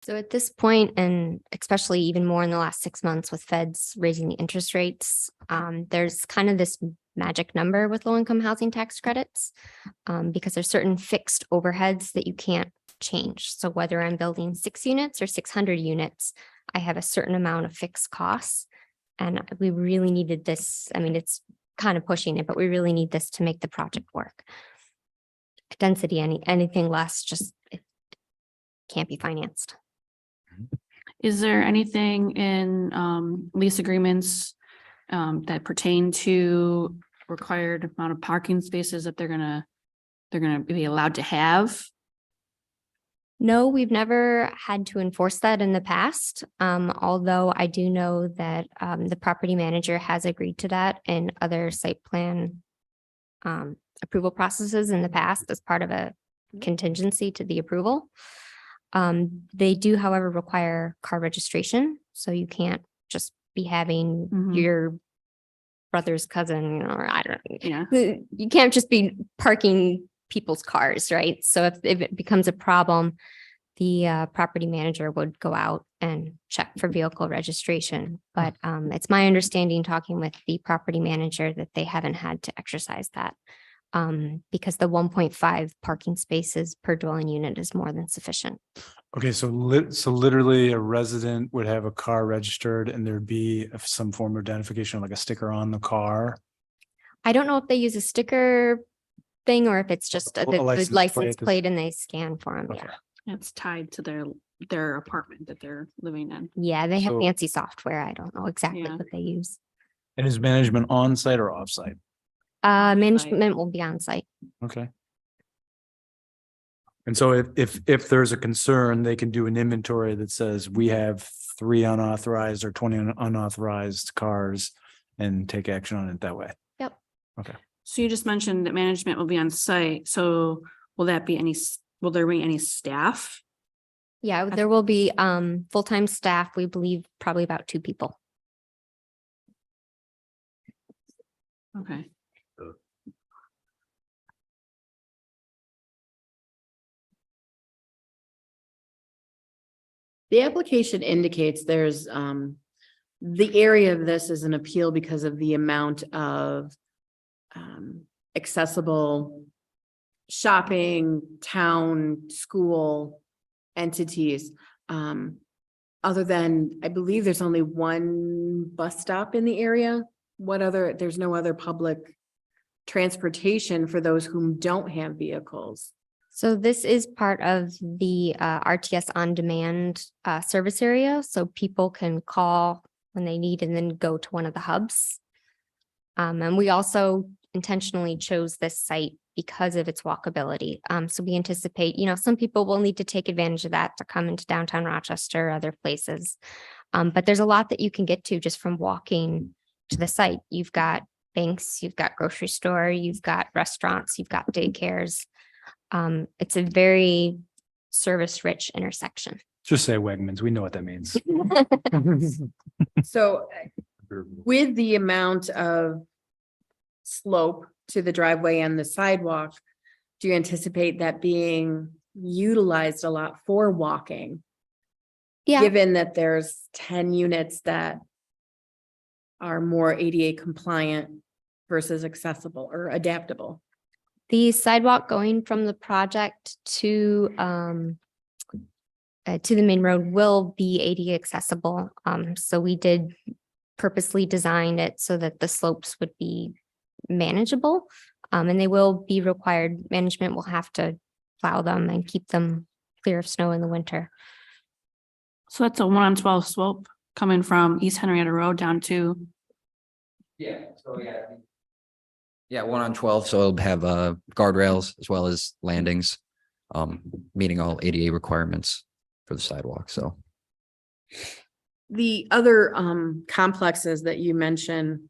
So at this point, and especially even more in the last 6 months with feds raising the interest rates, there's kind of this magic number with low-income housing tax credits, because there's certain fixed overheads that you can't change. So whether I'm building 6 units or 600 units, I have a certain amount of fixed costs. And we really needed this. I mean, it's kind of pushing it, but we really need this to make the project work. Density, anything less, just it can't be financed. Is there anything in lease agreements that pertain to required amount of parking spaces that they're gonna be allowed to have? No, we've never had to enforce that in the past. Although I do know that the property manager has agreed to that in other site plan approval processes in the past as part of a contingency to the approval. They do, however, require car registration, so you can't just be having your brother's cousin, or I don't know, you can't just be parking people's cars, right? So if it becomes a problem, the property manager would go out and check for vehicle registration. But it's my understanding, talking with the property manager, that they haven't had to exercise that because the 1.5 parking spaces per dwelling unit is more than sufficient. Okay, so literally a resident would have a car registered and there'd be some form of identification, like a sticker on the car. I don't know if they use a sticker thing or if it's just the license plate and they scan for them. Yeah. It's tied to their apartment that they're living in. Yeah, they have So- fancy software. I don't know exactly Yeah. what they use. And is management on site or off site? Management will be on site. Okay. And so if there's a concern, they can do an inventory that says we have 3 unauthorized or 20 unauthorized cars and take action on it that way. Yep. Okay. So you just mentioned that management will be on site. So will there be any staff? Yeah, there will be full-time staff. We believe probably about 2 people. Okay. The application indicates there's, the area of this is an appeal because of the amount of accessible shopping, town, school entities. Other than, I believe there's only 1 bus stop in the area. There's no other public transportation for those whom don't have vehicles. So this is part of the RTS on demand service area. So people can call when they need and then go to one of the hubs. And we also intentionally chose this site because of its walkability. So we anticipate, some people will need to take advantage of that to come into downtown Rochester, other places. But there's a lot that you can get to just from walking to the site. You've got banks, you've got grocery store, you've got restaurants, you've got daycares. It's a very service-rich intersection. Just say Wegmans. We know what that means. So with the amount of slope to the driveway and the sidewalk, do you anticipate that being utilized a lot for walking? Yeah. Given that there's 10 units that are more ADA compliant versus accessible or adaptable? The sidewalk going from the project to the main road will be ADA accessible. So we did purposely design it so that the slopes would be manageable, and they will be required. Management will have to plow them and keep them clear of snow in the winter. So that's a 1 on 12 slope. coming from East Henrietta Road down to, Yeah, so yeah. Yeah, 1 on 12, so it'll have guardrails as well as landings, meeting all ADA requirements for the sidewalk, so. The other complexes that you mentioned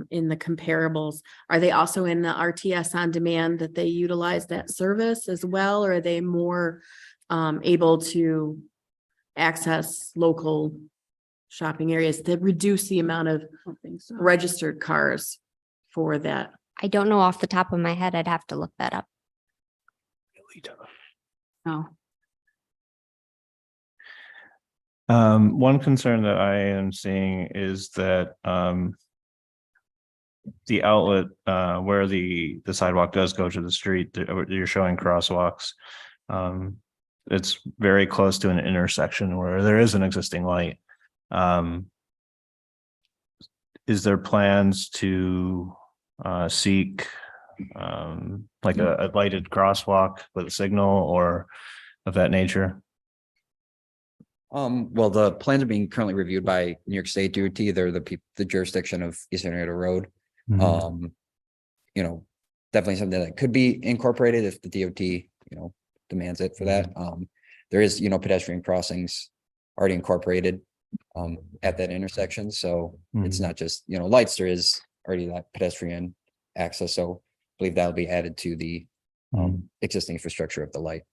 in the comparables, are they also in the RTS on demand that they utilize that service as well? Or are they more able to access local shopping areas that reduce the amount of registered cars for that? I don't know off the top of my head. I'd have to look that up. No. One concern that I am seeing is that the outlet where the sidewalk does go to the street, you're showing crosswalks. It's very close to an intersection where there is an existing light. Is there plans to seek like a lighted crosswalk with a signal or of that nature? Well, the plans are being currently reviewed by New York State DOT. They're the jurisdiction of East Henrietta Road. You know, definitely something that could be incorporated if the DOT, you know, demands it for that. There is, you know, pedestrian crossings already incorporated at that intersection. So it's not just, you know, lights, there is already that pedestrian access. So I believe that'll be added to the existing infrastructure of the light.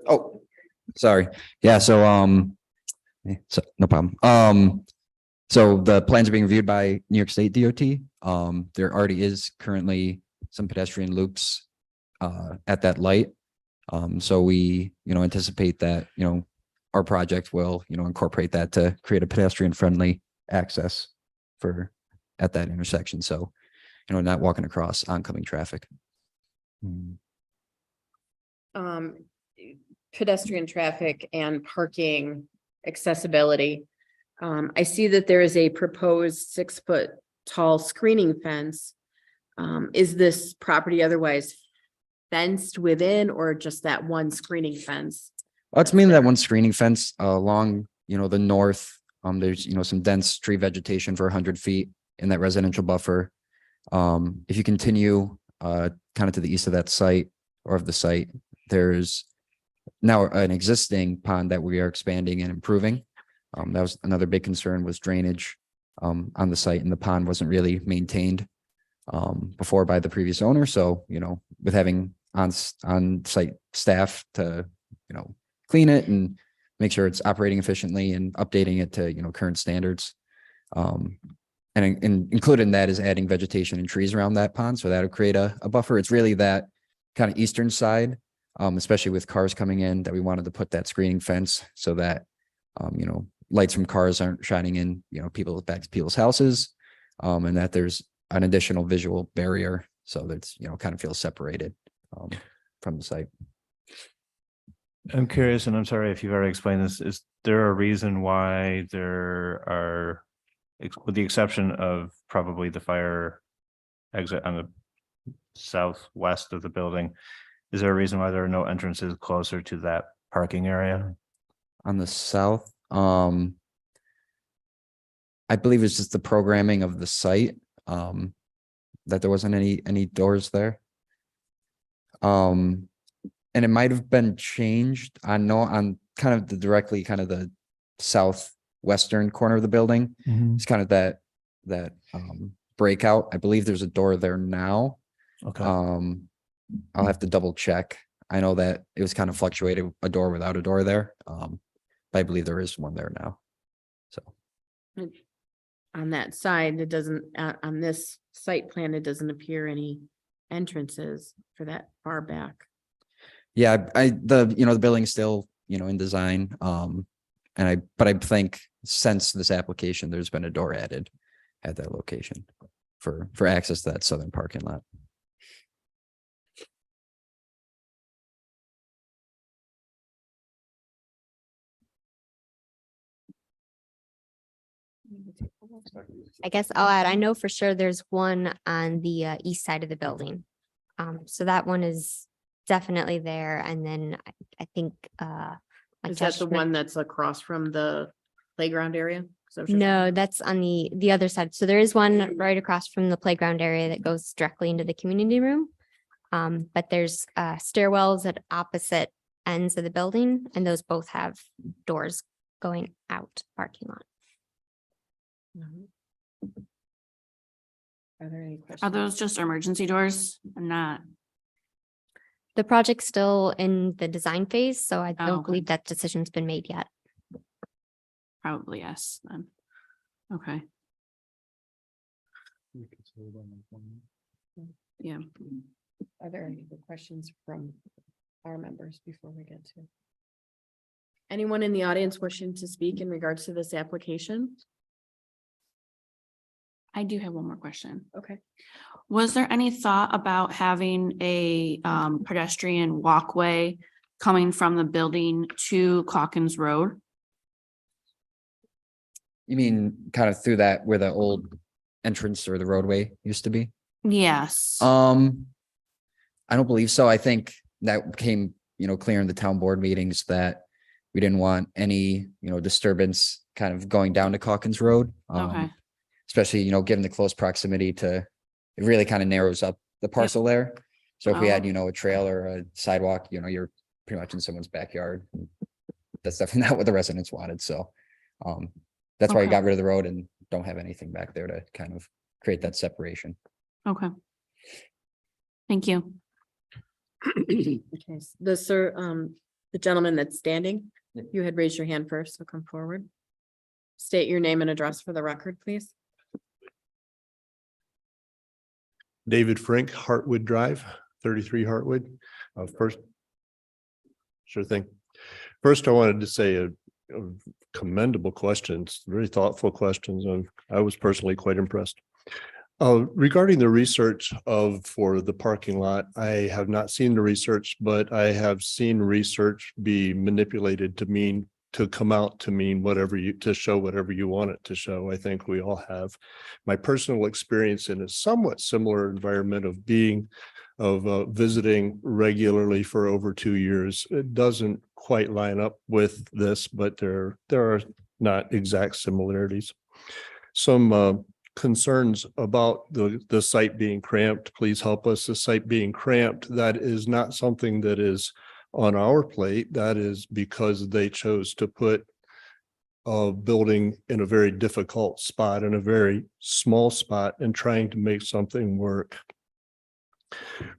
Oh, sorry. Yeah, so no problem. So the plans are being reviewed by New York State DOT. There already is currently some pedestrian loops at that light. So we, you know, anticipate that, you know, our project will, you know, incorporate that to create a pedestrian friendly access for at that intersection. So, you know, not walking across oncoming traffic. Pedestrian traffic and parking accessibility. I see that there is a proposed 6-foot tall screening fence. Is this property otherwise fenced within or just that one screening fence? It's mainly that one screening fence along, you know, the north. There's, you know, some dense tree vegetation for 100 feet in that residential buffer. If you continue kind of to the east of that site or of the site, there's now an existing pond that we are expanding and improving. That was another big concern, was drainage on the site, and the pond wasn't really maintained before by the previous owner. So, you know, with having on-site staff to, you know, clean it and make sure it's operating efficiently and updating it to, you know, current standards. And included in that is adding vegetation and trees around that pond. So that'll create a buffer. It's really that kind of eastern side, especially with cars coming in, that we wanted to put that screening fence so that, you know, lights from cars aren't shining in, you know, back to people's houses, and that there's an additional visual barrier so that's, you know, kind of feels separated from the site. I'm curious, and I'm sorry if you've already explained this, is there a reason why there are, with the exception of probably the fire exit on the southwest of the building, is there a reason why there are no entrances closer to that parking area? On the south, I believe it's just the programming of the site, that there wasn't any doors there. And it might have been changed. I know on kind of the southwestern corner of the building. It's kind of that breakout. I believe there's a door there now. Okay. I'll have to double check. I know that it was kind of fluctuated, a door without a door there. But I believe there is one there now. So On that side, it doesn't, on this site plan, it doesn't appear any entrances for that far back. yeah, the building's still, you know, in design. But I think since this application, there's been a door added at that location for access to that southern parking lot. I guess I'll add, I know for sure there's one on the east side of the building. So that one is definitely there. And then I think like Is that the Cashman- one that's across from the playground area? Is that what you're talking No, about? that's on the other side. So there is one right across from the playground area that goes directly into the community room. But there's stairwells at opposite ends of the building, and those both have doors going out parking lot. Mhm. Are there any questions? Are those just emergency doors or not? The project's still in the design phase, so I Oh, don't okay. believe that decision's been made yet. Probably yes, then. Okay, yeah. Are there any other questions from our members before we get to? Anyone in the audience wishing to speak in regards to this application? I do have one more question. Okay. Was there any thought about having a pedestrian walkway coming from the building to Calkins Road? You mean kind of through that where the old entrance or the roadway used to be? Yes. I don't believe so. I think that became, clear in the town board meetings that we didn't want any, disturbance kind of going down to Calkins Road. Okay. Especially, given the close proximity to, it really kind of narrows up the parcel there. So if we had, Oh. a trail or a sidewalk, you're pretty much in someone's backyard. That's definitely not what the residents wanted. So that's why we Okay. got rid of the road and don't have anything back there to kind of create that separation. Okay. Thank you. Okay, the gentleman that's standing, you had raised your hand first, so come forward. State your name and address for the record, please. David Frank, Hartwood Drive, 33 Hartwood. First, sure thing. First, I wanted to say a commendable questions, very thoughtful questions, and I was personally quite impressed. Regarding the research for the parking lot, I have not seen the research, but I have seen research be manipulated to come out to mean to show whatever you want it to show. I think we all have. My personal experience in a somewhat similar environment of visiting regularly for over 2 years. It doesn't quite line up with this, but there are not exact similarities. Some concerns about the site being cramped. Please help us. The site being cramped, that is not something that is on our plate. That is because they chose to put a building in a very difficult spot, in a very small spot, and trying to make something work.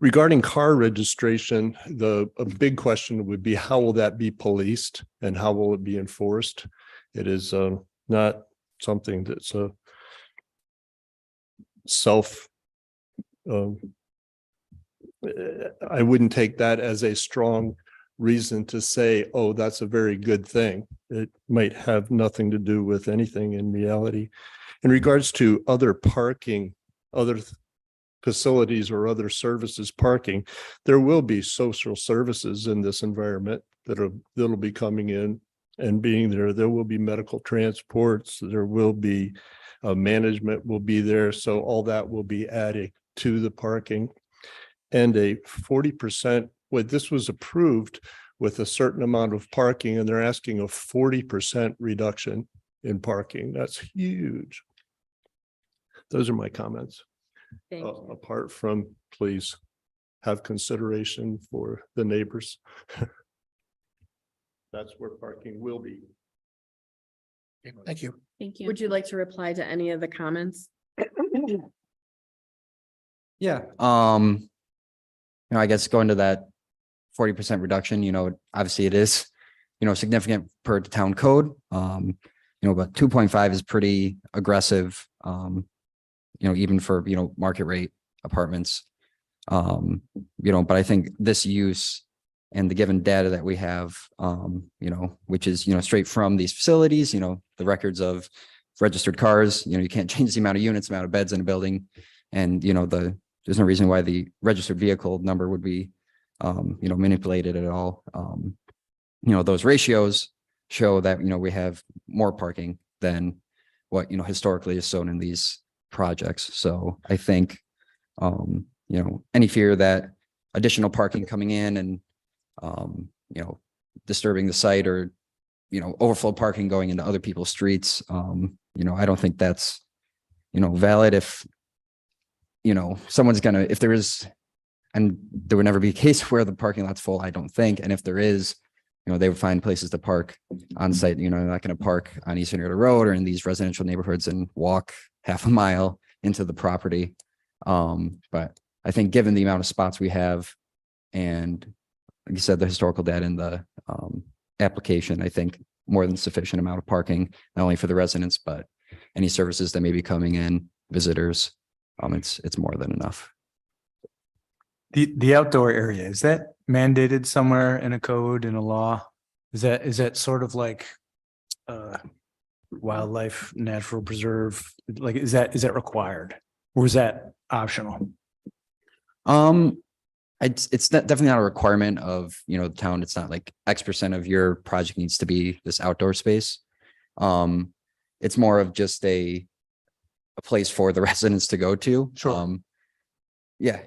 Regarding car registration, a big question would be, how will that be policed and how will it be enforced? It is not something that's a I wouldn't take that as a strong reason to say, oh, that's a very good thing. It might have nothing to do with anything in reality. In regards to other parking, other facilities or other services parking, there will be social services in this environment that'll be coming in and being there. There will be medical transports, there will be management will be there. So all that will be adding to the parking. And a 40%, this was approved with a certain amount of parking, and they're asking a 40% reduction in parking. That's huge. Those are my comments. Thank you. Apart from, please have consideration for the neighbors. That's where parking will be. Thank you. Thank you. Would you like to reply to any of the comments? Yeah. I guess going to that 40% reduction, obviously it is, significant per the town code. But 2.5 is pretty aggressive, even for, market rate apartments. But I think this use and the given data that we have, which is, straight from these facilities, the records of registered cars, you can't change the amount of units, amount of beds in a building. And, there's no reason why the registered vehicle number would be, manipulated at all. Those ratios show that, we have more parking than what, historically is shown in these projects. So I think, any fear that additional parking coming in and, disturbing the site or, overflow parking going into other people's streets. I don't think that's, valid if, someone's gonna, if there is, and there would never be a case where the parking lot's full, I don't think. And if there is, they would find places to park on site. They're not going to park on East Henrietta Road or in these residential neighborhoods and walk half a mile into the property. But I think given the amount of spots we have and like you said, the historical data in the application, I think more than sufficient amount of parking, not only for the residents, but any services that may be coming in, visitors. It's more than enough. The outdoor area, is that mandated somewhere in a code, in a law? Is that sort of like wildlife natural preserve? Like, is that required or is that optional? It's definitely not a requirement of, the town. It's not like X% of your project needs to be this outdoor space. It's more of just a place for the residents to go to. Sure. Yeah.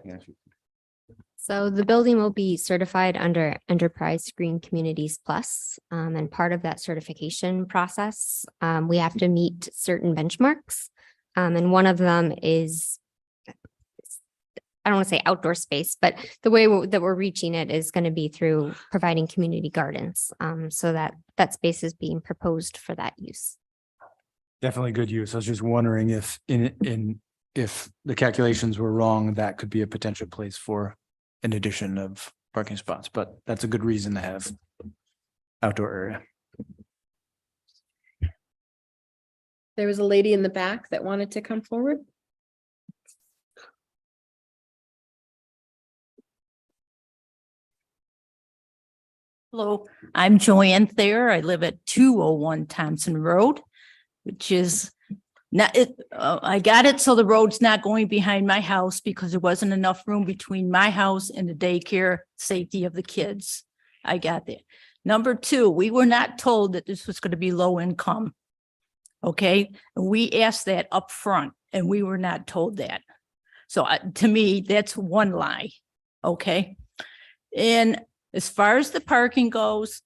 So the building will be certified under Enterprise Green Communities Plus. And part of that certification process, we have to meet certain benchmarks. And one of them is, I don't want to say outdoor space, but the way that we're reaching it is going to be through providing community gardens. So that space is being proposed for that use. Definitely good use. I was just wondering if if the calculations were wrong, that could be a potential place for an addition of parking spots, but that's a good reason to have outdoor area. There was a lady in the back that wanted to come forward. Hello, I'm Joanne Thayer. I live at 201 Thompson Road, which is not it. I got it so the road's not going behind my house because there wasn't enough room between my house and the daycare safety of the kids. I got that. Number two, we were not told that this was going to be low income. Okay, and we asked that up front and we were not told that. So to me, that's one lie. Okay. And as far as the parking goes,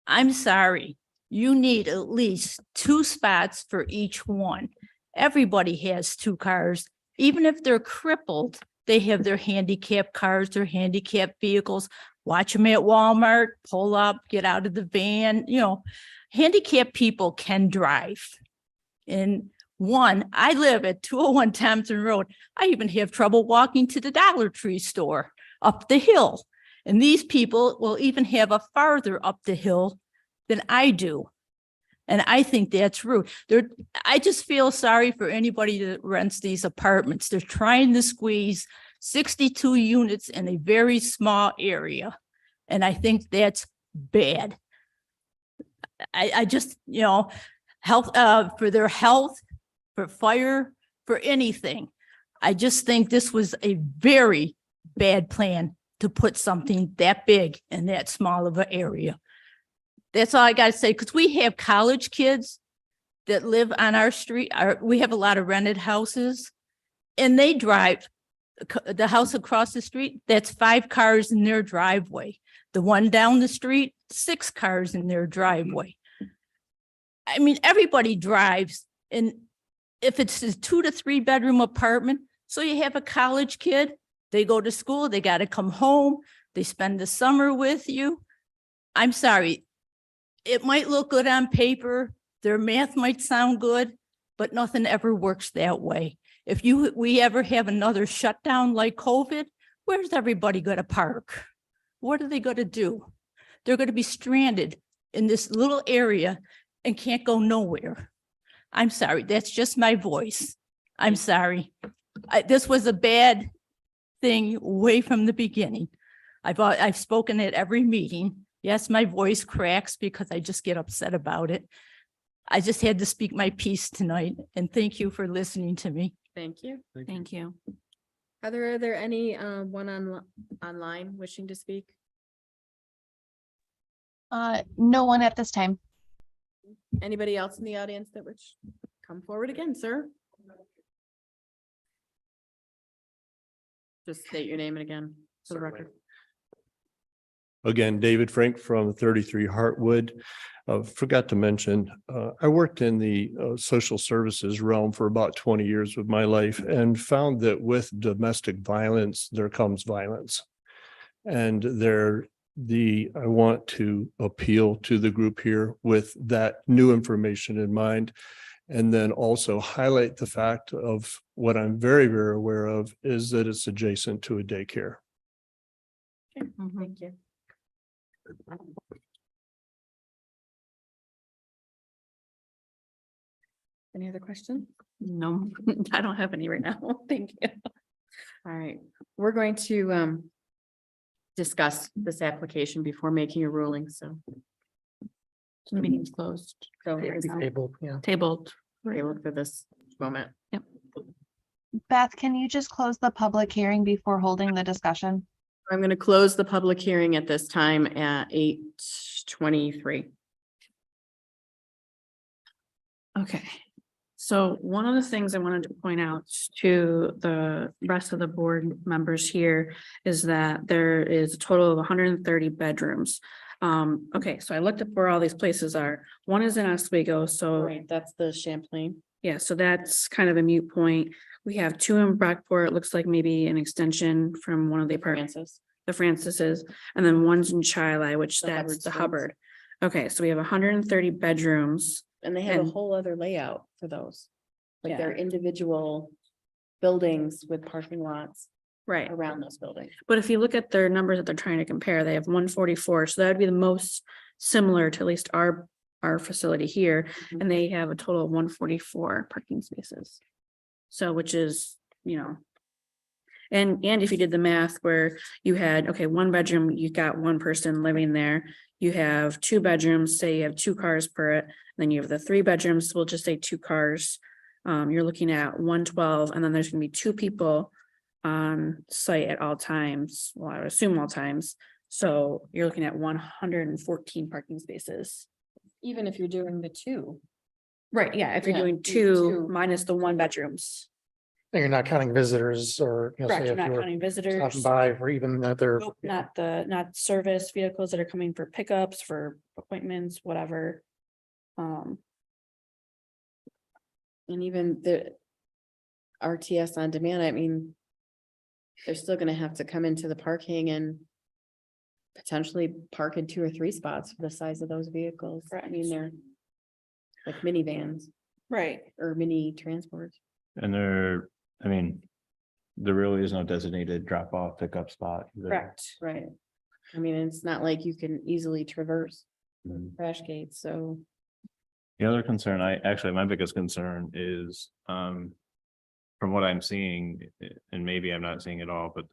I'm sorry, you need at least 2 spots for each one. Everybody has 2 cars, even if they're crippled, they have their handicap cars, their handicap vehicles. Watch them at Walmart, pull up, get out of the van. Handicapped people can drive. And I live at 201 Thompson Road. I even have trouble walking to the Dollar Tree store up the hill. And these people will even have a farther up the hill than I do. And I think that's rude. I just feel sorry for anybody that rents these apartments. They're trying to squeeze 62 units in a very small area. And I think that's bad. I just, health, for their health, for fire, for anything. I just think this was a very bad plan to put something that big in that small of an area. That's all I got to say, because we have college kids that live on our street. We have a lot of rented houses and they drive the house across the street. That's 5 cars in their driveway. The one down the street, 6 cars in their driveway. I mean, everybody drives. And if it's a 2 to 3 bedroom apartment, so you have a college kid, they go to school, they got to come home, they spend the summer with you. I'm sorry. It might look good on paper. Their math might sound good, but nothing ever works that way. If we ever have another shutdown like COVID, where's everybody going to park? What are they going to do? They're going to be stranded in this little area and can't go nowhere. I'm sorry. That's just my voice. I'm sorry. This was a bad thing way from the beginning. I've spoken at every meeting. Yes, my voice cracks because I just get upset about it. I just had to speak my piece tonight, and thank you for listening to me. Thank you. Thank you. Are there any online wishing to speak? No one at this time. Anybody else in the audience that would come forward again, sir? Just state your name again for the record. Again, David Frank from 33 Heartwood. Forgot to mention, I worked in the social services realm for about 20 years of my life and found that with domestic violence, there comes violence. And I want to appeal to the group here with that new information in mind. And then also highlight the fact of what I'm very, very aware of is that it's adjacent to a daycare. Thank you. Any other questions? No, I don't have any right now. Thank you. All right, we're going to discuss this application before making a ruling, so. The meeting's closed. So Tabled, yeah. tabled for this moment. Yep. Beth, can you just close the public hearing before holding the discussion? I'm going to close the public hearing at this time at 8:23. Okay, so one of the things I wanted to point out to the rest of the board members here is that there is a total of 130 bedrooms. Okay, so I looked up where all these places are. One is in Oswego, so. Right, that's the Champlain. Yeah, so that's kind of a moot point. We have 2 in Brockport. It looks like maybe an extension from one of the apartments. The Francises, and then one's in Chili, which that's the Hubbard. Okay, so we have 130 bedrooms. And they have a whole other layout for those. Like they're individual buildings with parking lots. Right. Around those buildings. But if you look at their numbers that they're trying to compare, they have 144, so that would be the most similar to at least our facility here. And they have a total of 144 parking spaces. So which is, you know. And if you did the math where you had, okay, 1 bedroom, you got 1 person living there. You have 2 bedrooms, say you have 2 cars per it. Then you have the 3 bedrooms, we'll just say 2 cars. You're looking at 112, and then there's gonna be 2 people on site at all times. Well, I would assume all times. So you're looking at 114 parking spaces. Even if you're doing the 2. Right, yeah, if you're doing 2 minus the 1 bedrooms. And you're not counting visitors or, you know, Correct, say you're if not you're counting visitors. stopping by or even that they're. Nope, not service vehicles that are coming for pickups, for appointments, whatever. And even the RTS on demand, I mean, they're still gonna have to come into the parking and potentially park in 2 or 3 spots for the size of those vehicles. I mean, they're like minivans. Right. Or mini transports. And there really is no designated drop off pickup spot. either. Correct, right. I mean, it's not like you can easily traverse Mhm. crash gates, so. The other concern, my biggest concern is, from what I'm seeing, and maybe I'm not seeing it all, but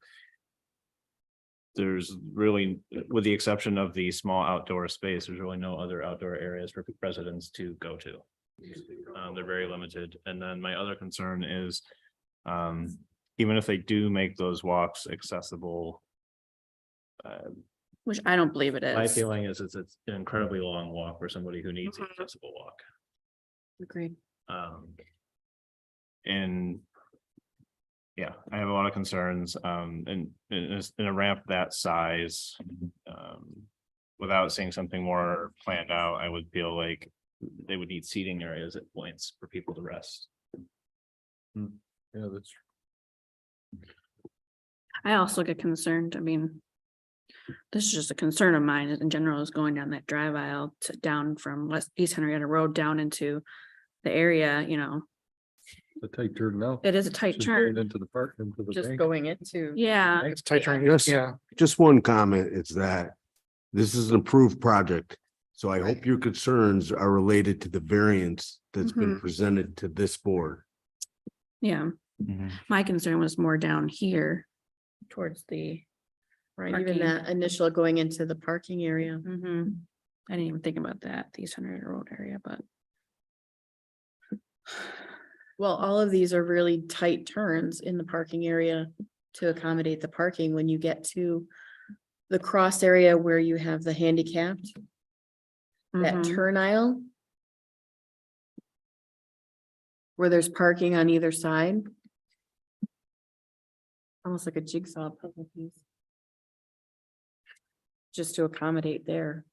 there's really, with the exception of the small outdoor space, there's really no other outdoor areas for residents to go to. They're very limited. And then my other concern is, even if they do make those walks accessible, Which I don't believe it is. my feeling is it's an incredibly long walk for somebody who needs an accessible walk. Agreed. And yeah, I have a lot of concerns, and in a ramp that size, without seeing something more planned out, I would feel like they would need seating areas at points for people to rest. Yeah, that's. I also get concerned, I mean. This is just a concern of mine in general, is going down that drive aisle down from East Henrietta Road down into the area, you know. A tight turn now. It is a tight turn. Into the park, into the Just bank. going into. Yeah. It's tight turn, yes, yeah. Just one comment is that this is an approved project. So I hope your concerns are related to the variance that's been presented to this board. Yeah. My concern was more down here towards the. Right, even that initial going into the parking area. I didn't even think about that, the East Henrietta Road area, but. Well, all of these are really tight turns in the parking area to accommodate the parking when you get to the cross area where you have the handicapped. That turn aisle. Where there's parking on either side. Almost like a jigsaw puzzle piece. just to accommodate there.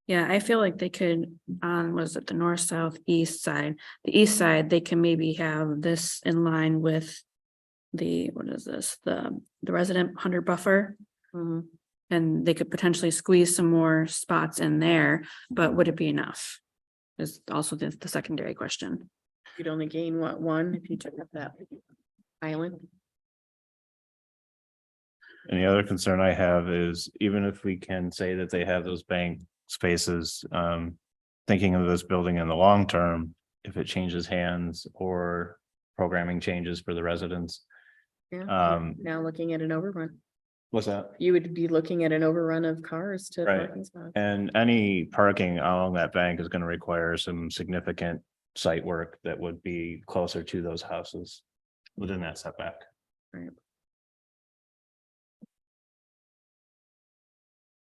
Yeah, I feel like they could, was it the north, south, east side? The east side, they can maybe have this in line with the, what is this, the resident 100 buffer. And they could potentially squeeze some more spots in there, but would it be enough? Is also the secondary question. You'd only gain what, one if you took up that island? And the other concern I have is even if we can say that they have those bank spaces, thinking of this building in the long term, if it changes hands or programming changes for the residents. Yeah, now looking at an overrun. What's that? You would be looking at an overrun of cars to Right. parking spots. And any parking along that bank is going to require some significant site work that would be closer to those houses within that setback. Right.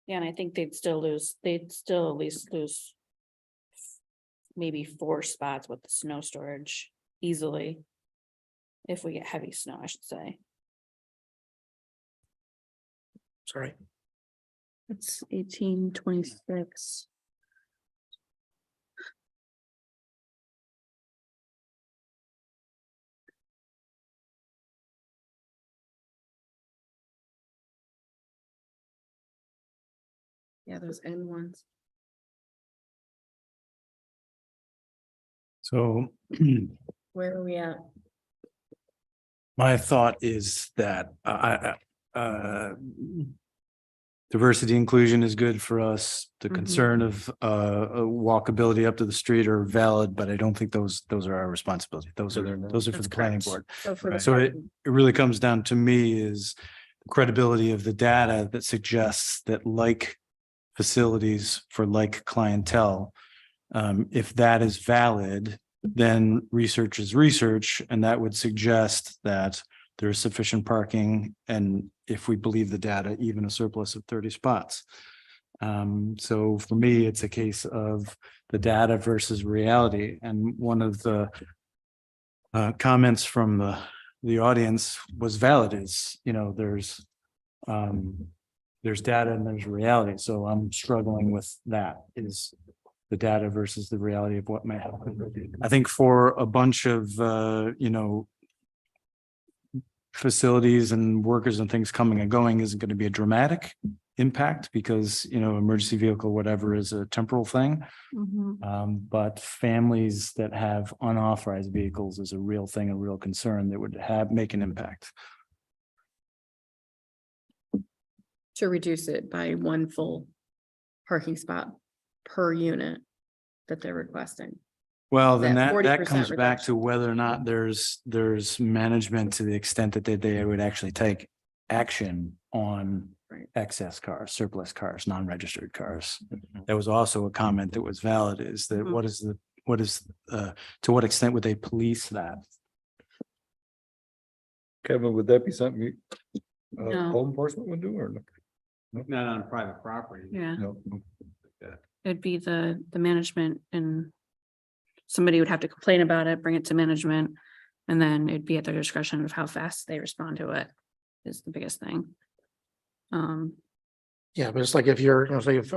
Yeah, and I think they'd still at least lose maybe 4 spots with the snow storage easily. If we get heavy snow, I should say. Sorry. It's 1826. Yeah, those N ones. So Where are we at? my thought is that diversity inclusion is good for us. The concern of walkability up to the street are valid, but I don't think those are our responsibility. Those are for That's the planning correct. board. So for the So it parking. really comes down to me is credibility of the data that suggests that like facilities for like clientele, if that is valid, then research is research, and that would suggest that there is sufficient parking, and if we believe the data, even a surplus of 30 spots. So for me, it's a case of the data versus reality. And one of the comments from the audience was valid, is, you know, there's data and there's reality. So I'm struggling with that, is the data versus the reality of what may happen. I think for a bunch of, facilities and workers and things coming and going isn't going to be a dramatic impact because, emergency vehicle, whatever, is a temporal thing. But families that have unauthorized vehicles is a real thing, a real concern that would make an impact. To reduce it by 1 full parking spot per unit that they're requesting. Well, then That that 40% comes back to reduction. whether or not there's management to the extent that they would actually take action on Right. excess cars, surplus cars, non-registered cars. That was also a comment that was valid, is that to what extent would they police that? Kevin, would that be something No. home enforcement would do or no? Not on private property. Yeah, No. it'd be the management, and somebody would have to complain about it, bring it to management. And then it'd be at their discretion of how fast they respond to it is the biggest thing. Yeah, but it's like if you're, say if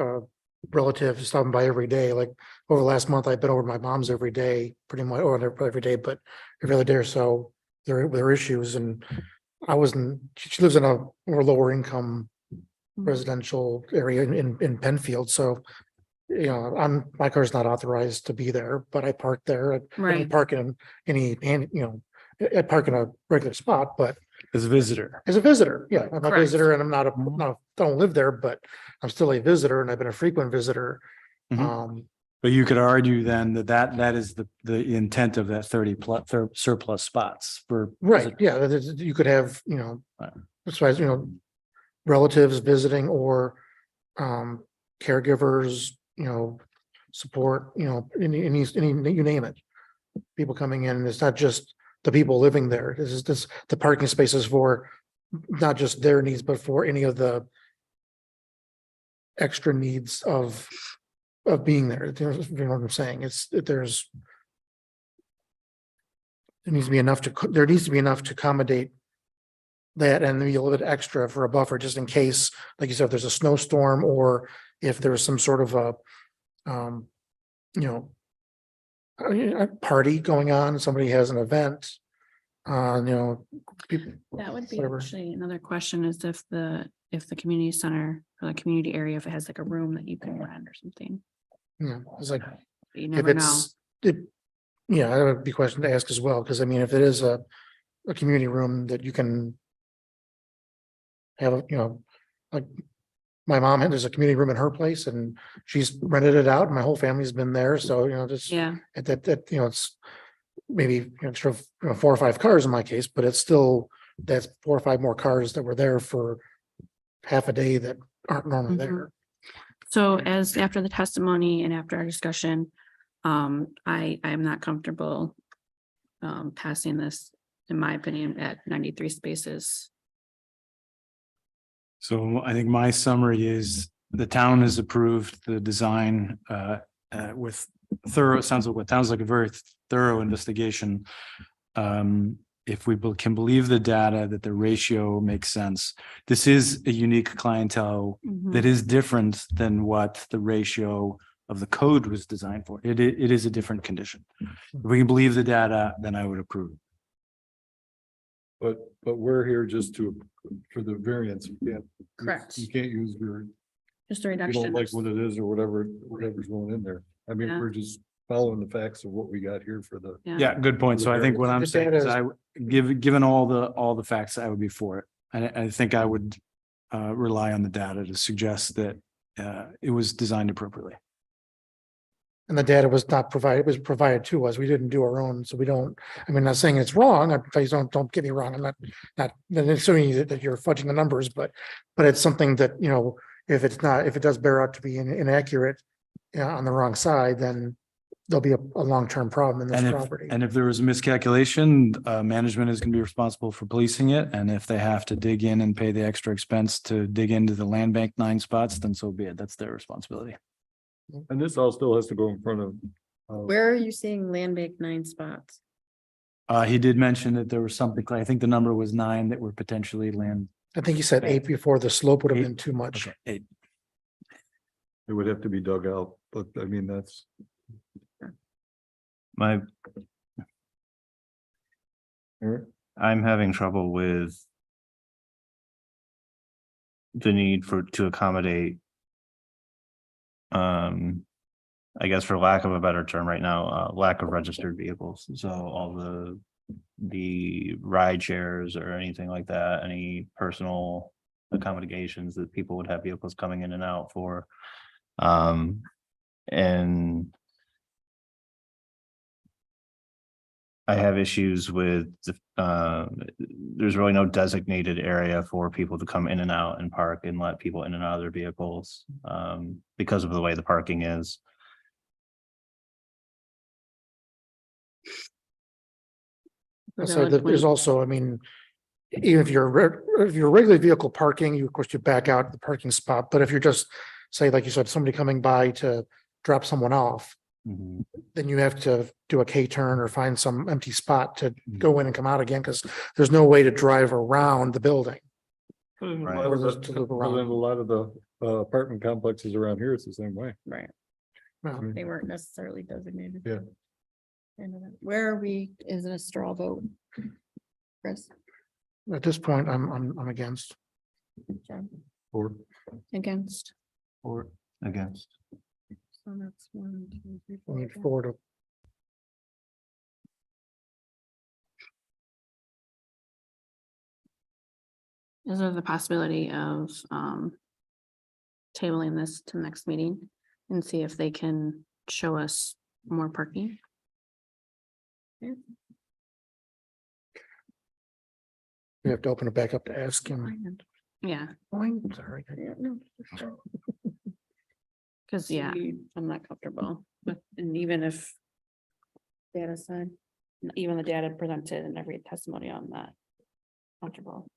relatives stopping by every day, like over the last month, I've been over to my mom's every day, pretty much, or not every day, but every other day or so. There are issues, and she lives in a more lower income residential area in Penfield, so my car's not authorized to be there, but I park there. I don't Right. park in I park in a regular spot, but As a visitor. as a visitor, yeah, I'm a Correct. visitor, and I'm not don't live there, but I'm still a visitor, and I've been a frequent visitor. Mhm. But you could argue then that is the intent of that 30 plus surplus spots for. Right, yeah, you could have, that's why, relatives visiting or caregivers, support, any, you name it. People coming in, it's not just the people living there. This is the parking spaces for not just their needs, but for any of the extra needs of being there. You know what I'm saying? There needs to be enough to accommodate that and maybe a little bit extra for a buffer, just in case, like you said, if there's a snowstorm or if there's some sort of a, you know, a party going on, somebody has an event, you know, people. That would be whatever. actually another question is if the community center or the community area, if it has like a room that you can rent or something. Yeah, it's like, You if never know. it's, yeah, that would be a question to ask as well, because I mean, if it is a community room that you can have, you know, like my mom, there's a community room in her place and she's rented it out and my whole family's been there. So, you know, just Yeah, that, you know, it's maybe extra, 4 or 5 cars in my case, but it's still, that's 4 or 5 more cars that were there for half a day that aren't normally there. so as after the testimony and after our discussion, I am not comfortable passing this, in my opinion, at 93 spaces. So I think my summary is the town has approved the design with thorough, it sounds like a very thorough investigation. If we can believe the data that the ratio makes sense, this is a unique clientele that is different than what the ratio of the code was designed for. It is a different condition. If we can believe the data, then I would approve. But we're here just for the variance. You can't. Correct. You can't use your, Just a you don't reduction. like what it is or whatever's going in there. I mean, Yeah. we're just following the facts of what we got here for the. Yeah, good point. So I think what I'm saying is given all the facts, I would be for it. And I think I would rely on the data to suggest that it was designed appropriately. And the data was not provided, it was provided to us. We didn't do our own, so we don't, I mean, not saying it's wrong. Please don't get me wrong. I'm not assuming that you're fudging the numbers, but it's something that, you know, if it does bear out to be inaccurate on the wrong side, then there'll be a long-term problem in this property. And if there was a miscalculation, management is going to be responsible for policing it. And if they have to dig in and pay the extra expense to dig into the land bank 9 spots, then so be it. That's their responsibility. And this all still has to go in front of. Where are you seeing land bank 9 spots? He did mention that there was something, I think the number was 9 that were potentially land. I think he said 8 before. The slope would have been too much. Okay, 8. It would have to be dug out, but I mean, that's. I'm having trouble with the need to accommodate, I guess for lack of a better term right now, lack of registered vehicles. So all the ride shares or anything like that, any personal accommodations that people would have vehicles coming in and out for. And I have issues with there's really no designated area for people to come in and out and park and let people in and out of their vehicles because of the way the parking is. So there's also, I mean, even if you're regular vehicle parking, you, of course, you back out the parking spot. But if you're just, say, like you said, somebody coming by to drop someone off, then you have to do a K-turn or find some empty spot to go in and come out again, because there's no way to drive around the building. Right. Or just to loop around. A lot of the apartment complexes around here, it's the same way. Right. Well, They weren't necessarily designated. Yeah. Where are we? Is it a straw vote? Chris? At this point, I'm against. Jen? Or Against? Or against. So that's 1, 2, 3, We need 4. 4 to. Is there the possibility of tabling this to the next meeting and see if they can show us more parking? We have to open it back up to ask him. Yeah, Sorry. because I'm not comfortable with, and even if data side, even the data presented and every testimony on that comfortable.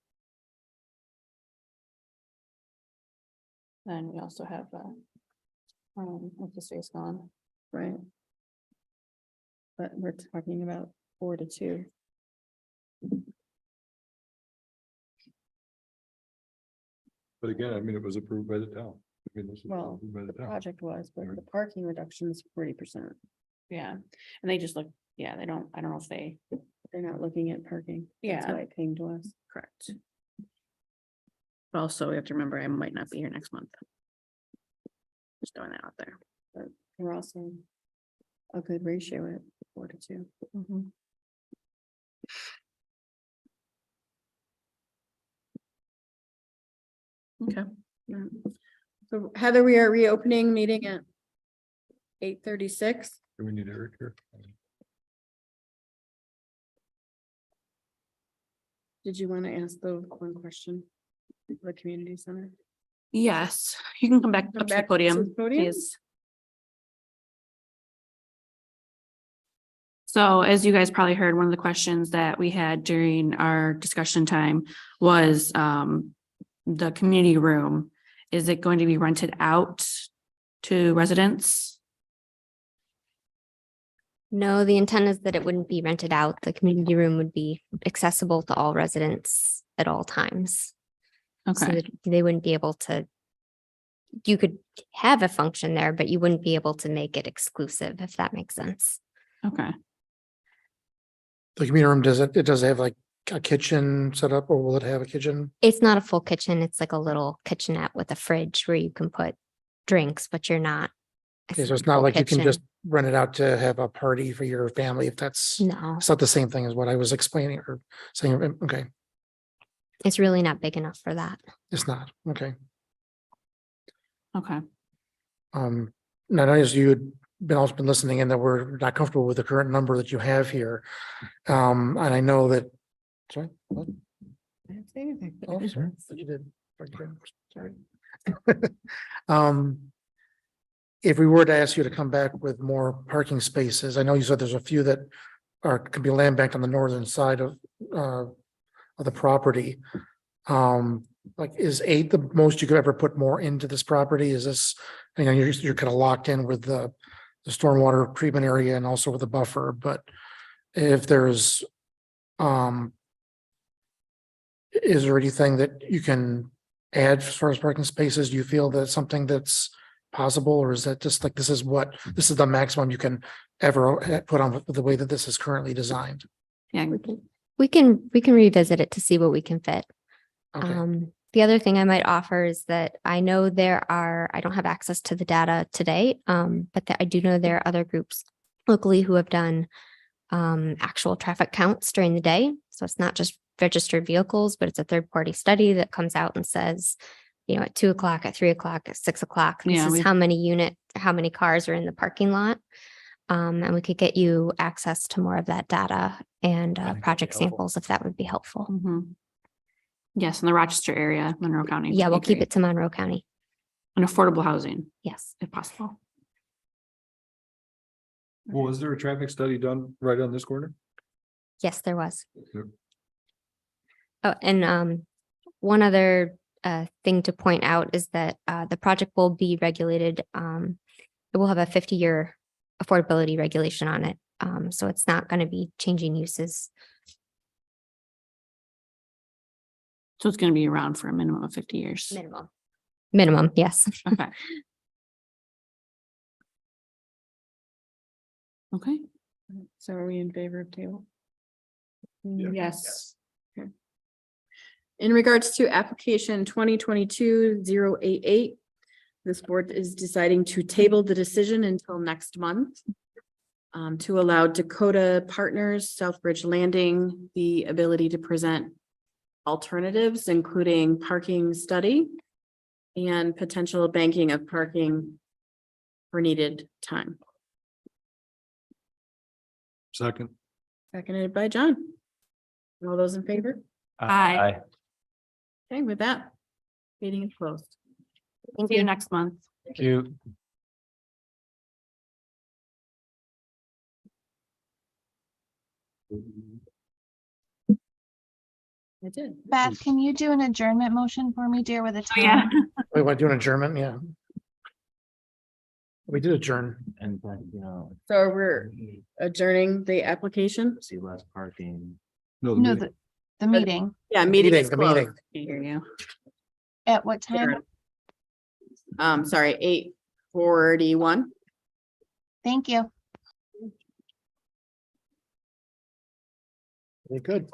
Then we also have what's the space gone, right? But we're talking about 4 to 2. But again, I mean, it was approved by the town. I mean, this was Well, approved by the the town. project was, but the parking reduction is 40%. Yeah, and they just look, yeah, they don't, I don't know if they're not looking at parking. That's Yeah. why it came to us. Correct. But also, we have to remember I might not be here next month. Just throwing that out there, but we're also a good ratio at 4 to 2. Okay. Yeah. So Heather, we are reopening meeting at 8:36. Do we need Eric here? Did you want to ask the one question? The community center? Yes, you can come back up to the back to podium, the podium? please. So as you guys probably heard, one of the questions that we had during our discussion time was the community room. Is it going to be rented out to residents? No, the intent is that it wouldn't be rented out. The community room would be accessible to all residents at all times. So Okay, that they wouldn't be able to, you could have a function there, but you wouldn't be able to make it exclusive, if that makes sense. okay. The community room, does it have like a kitchen set up, or will it have a kitchen? It's not a full kitchen. It's like a little kitchenette with a fridge where you can put drinks, but you're not. Okay, so it's not full like you can kitchen. just rent it out to have a party for your family if that's, No, it's not the same thing as what I was explaining or saying. Okay, it's really not big enough for that. it's not. Okay. Okay. Now, as you had also been listening in that we're not comfortable with the current number that you have here. And I know that, sorry. What? I didn't say anything. Oh, sorry. You did. Sorry. If we were to ask you to come back with more parking spaces, I know you said there's a few that could be land banked on the northern side of the property. Like, is 8 the most you could ever put more into this property? Is this, you know, you're kind of locked in with the stormwater treatment area and also with the buffer, but if there's, is there anything that you can add as far as parking spaces? Do you feel that's something that's possible, or is that just like, this is the maximum you can ever put on with the way that this is currently designed? Yeah. We can revisit it to see what we can fit. Okay. The other thing I might offer is that I know I don't have access to the data today, but that I do know there are other groups locally who have done actual traffic counts during the day. So it's not just registered vehicles, but it's a third-party study that comes out and says, you know, at 2 o'clock, at 3 o'clock, at 6 o'clock, this is how many cars are in the parking lot. And we could get you access to more of that data and project samples if that would be helpful. Yes, in the Rochester area, Monroe County. Yeah, we'll I keep agree. it to Monroe County. And affordable housing, Yes. if possible. Well, is there a traffic study done right on this corner? Yes, there was. Yep. Oh, and one other thing to point out is that the project will be regulated. It will have a 50-year affordability regulation on it. So it's not going to be changing uses. So it's going to be around for a minimum of 50 years. Minimum, yes. Okay. Okay. So are we in favor of table? Yes. Okay. In regards to application 2022-088, this board is deciding to table the decision until next month to allow Dakota Partners, Southbridge Landing, the ability to present alternatives, including parking study and potential banking of parking for needed time. Second. Seconded by John. All those in favor? Aye. Okay, with that, meeting is closed. See you next month. Thank you. I did. Beth, can you do an adjournment motion for me, dear, with a time? Yeah. We want to do an adjournment, yeah. We did adjourn. And, you know, So we're adjourning the application? see less parking. No, the meeting. Yeah, meeting is The meeting. closed. Can't hear you. At what time? Sorry, 8:41. Thank you. Very good.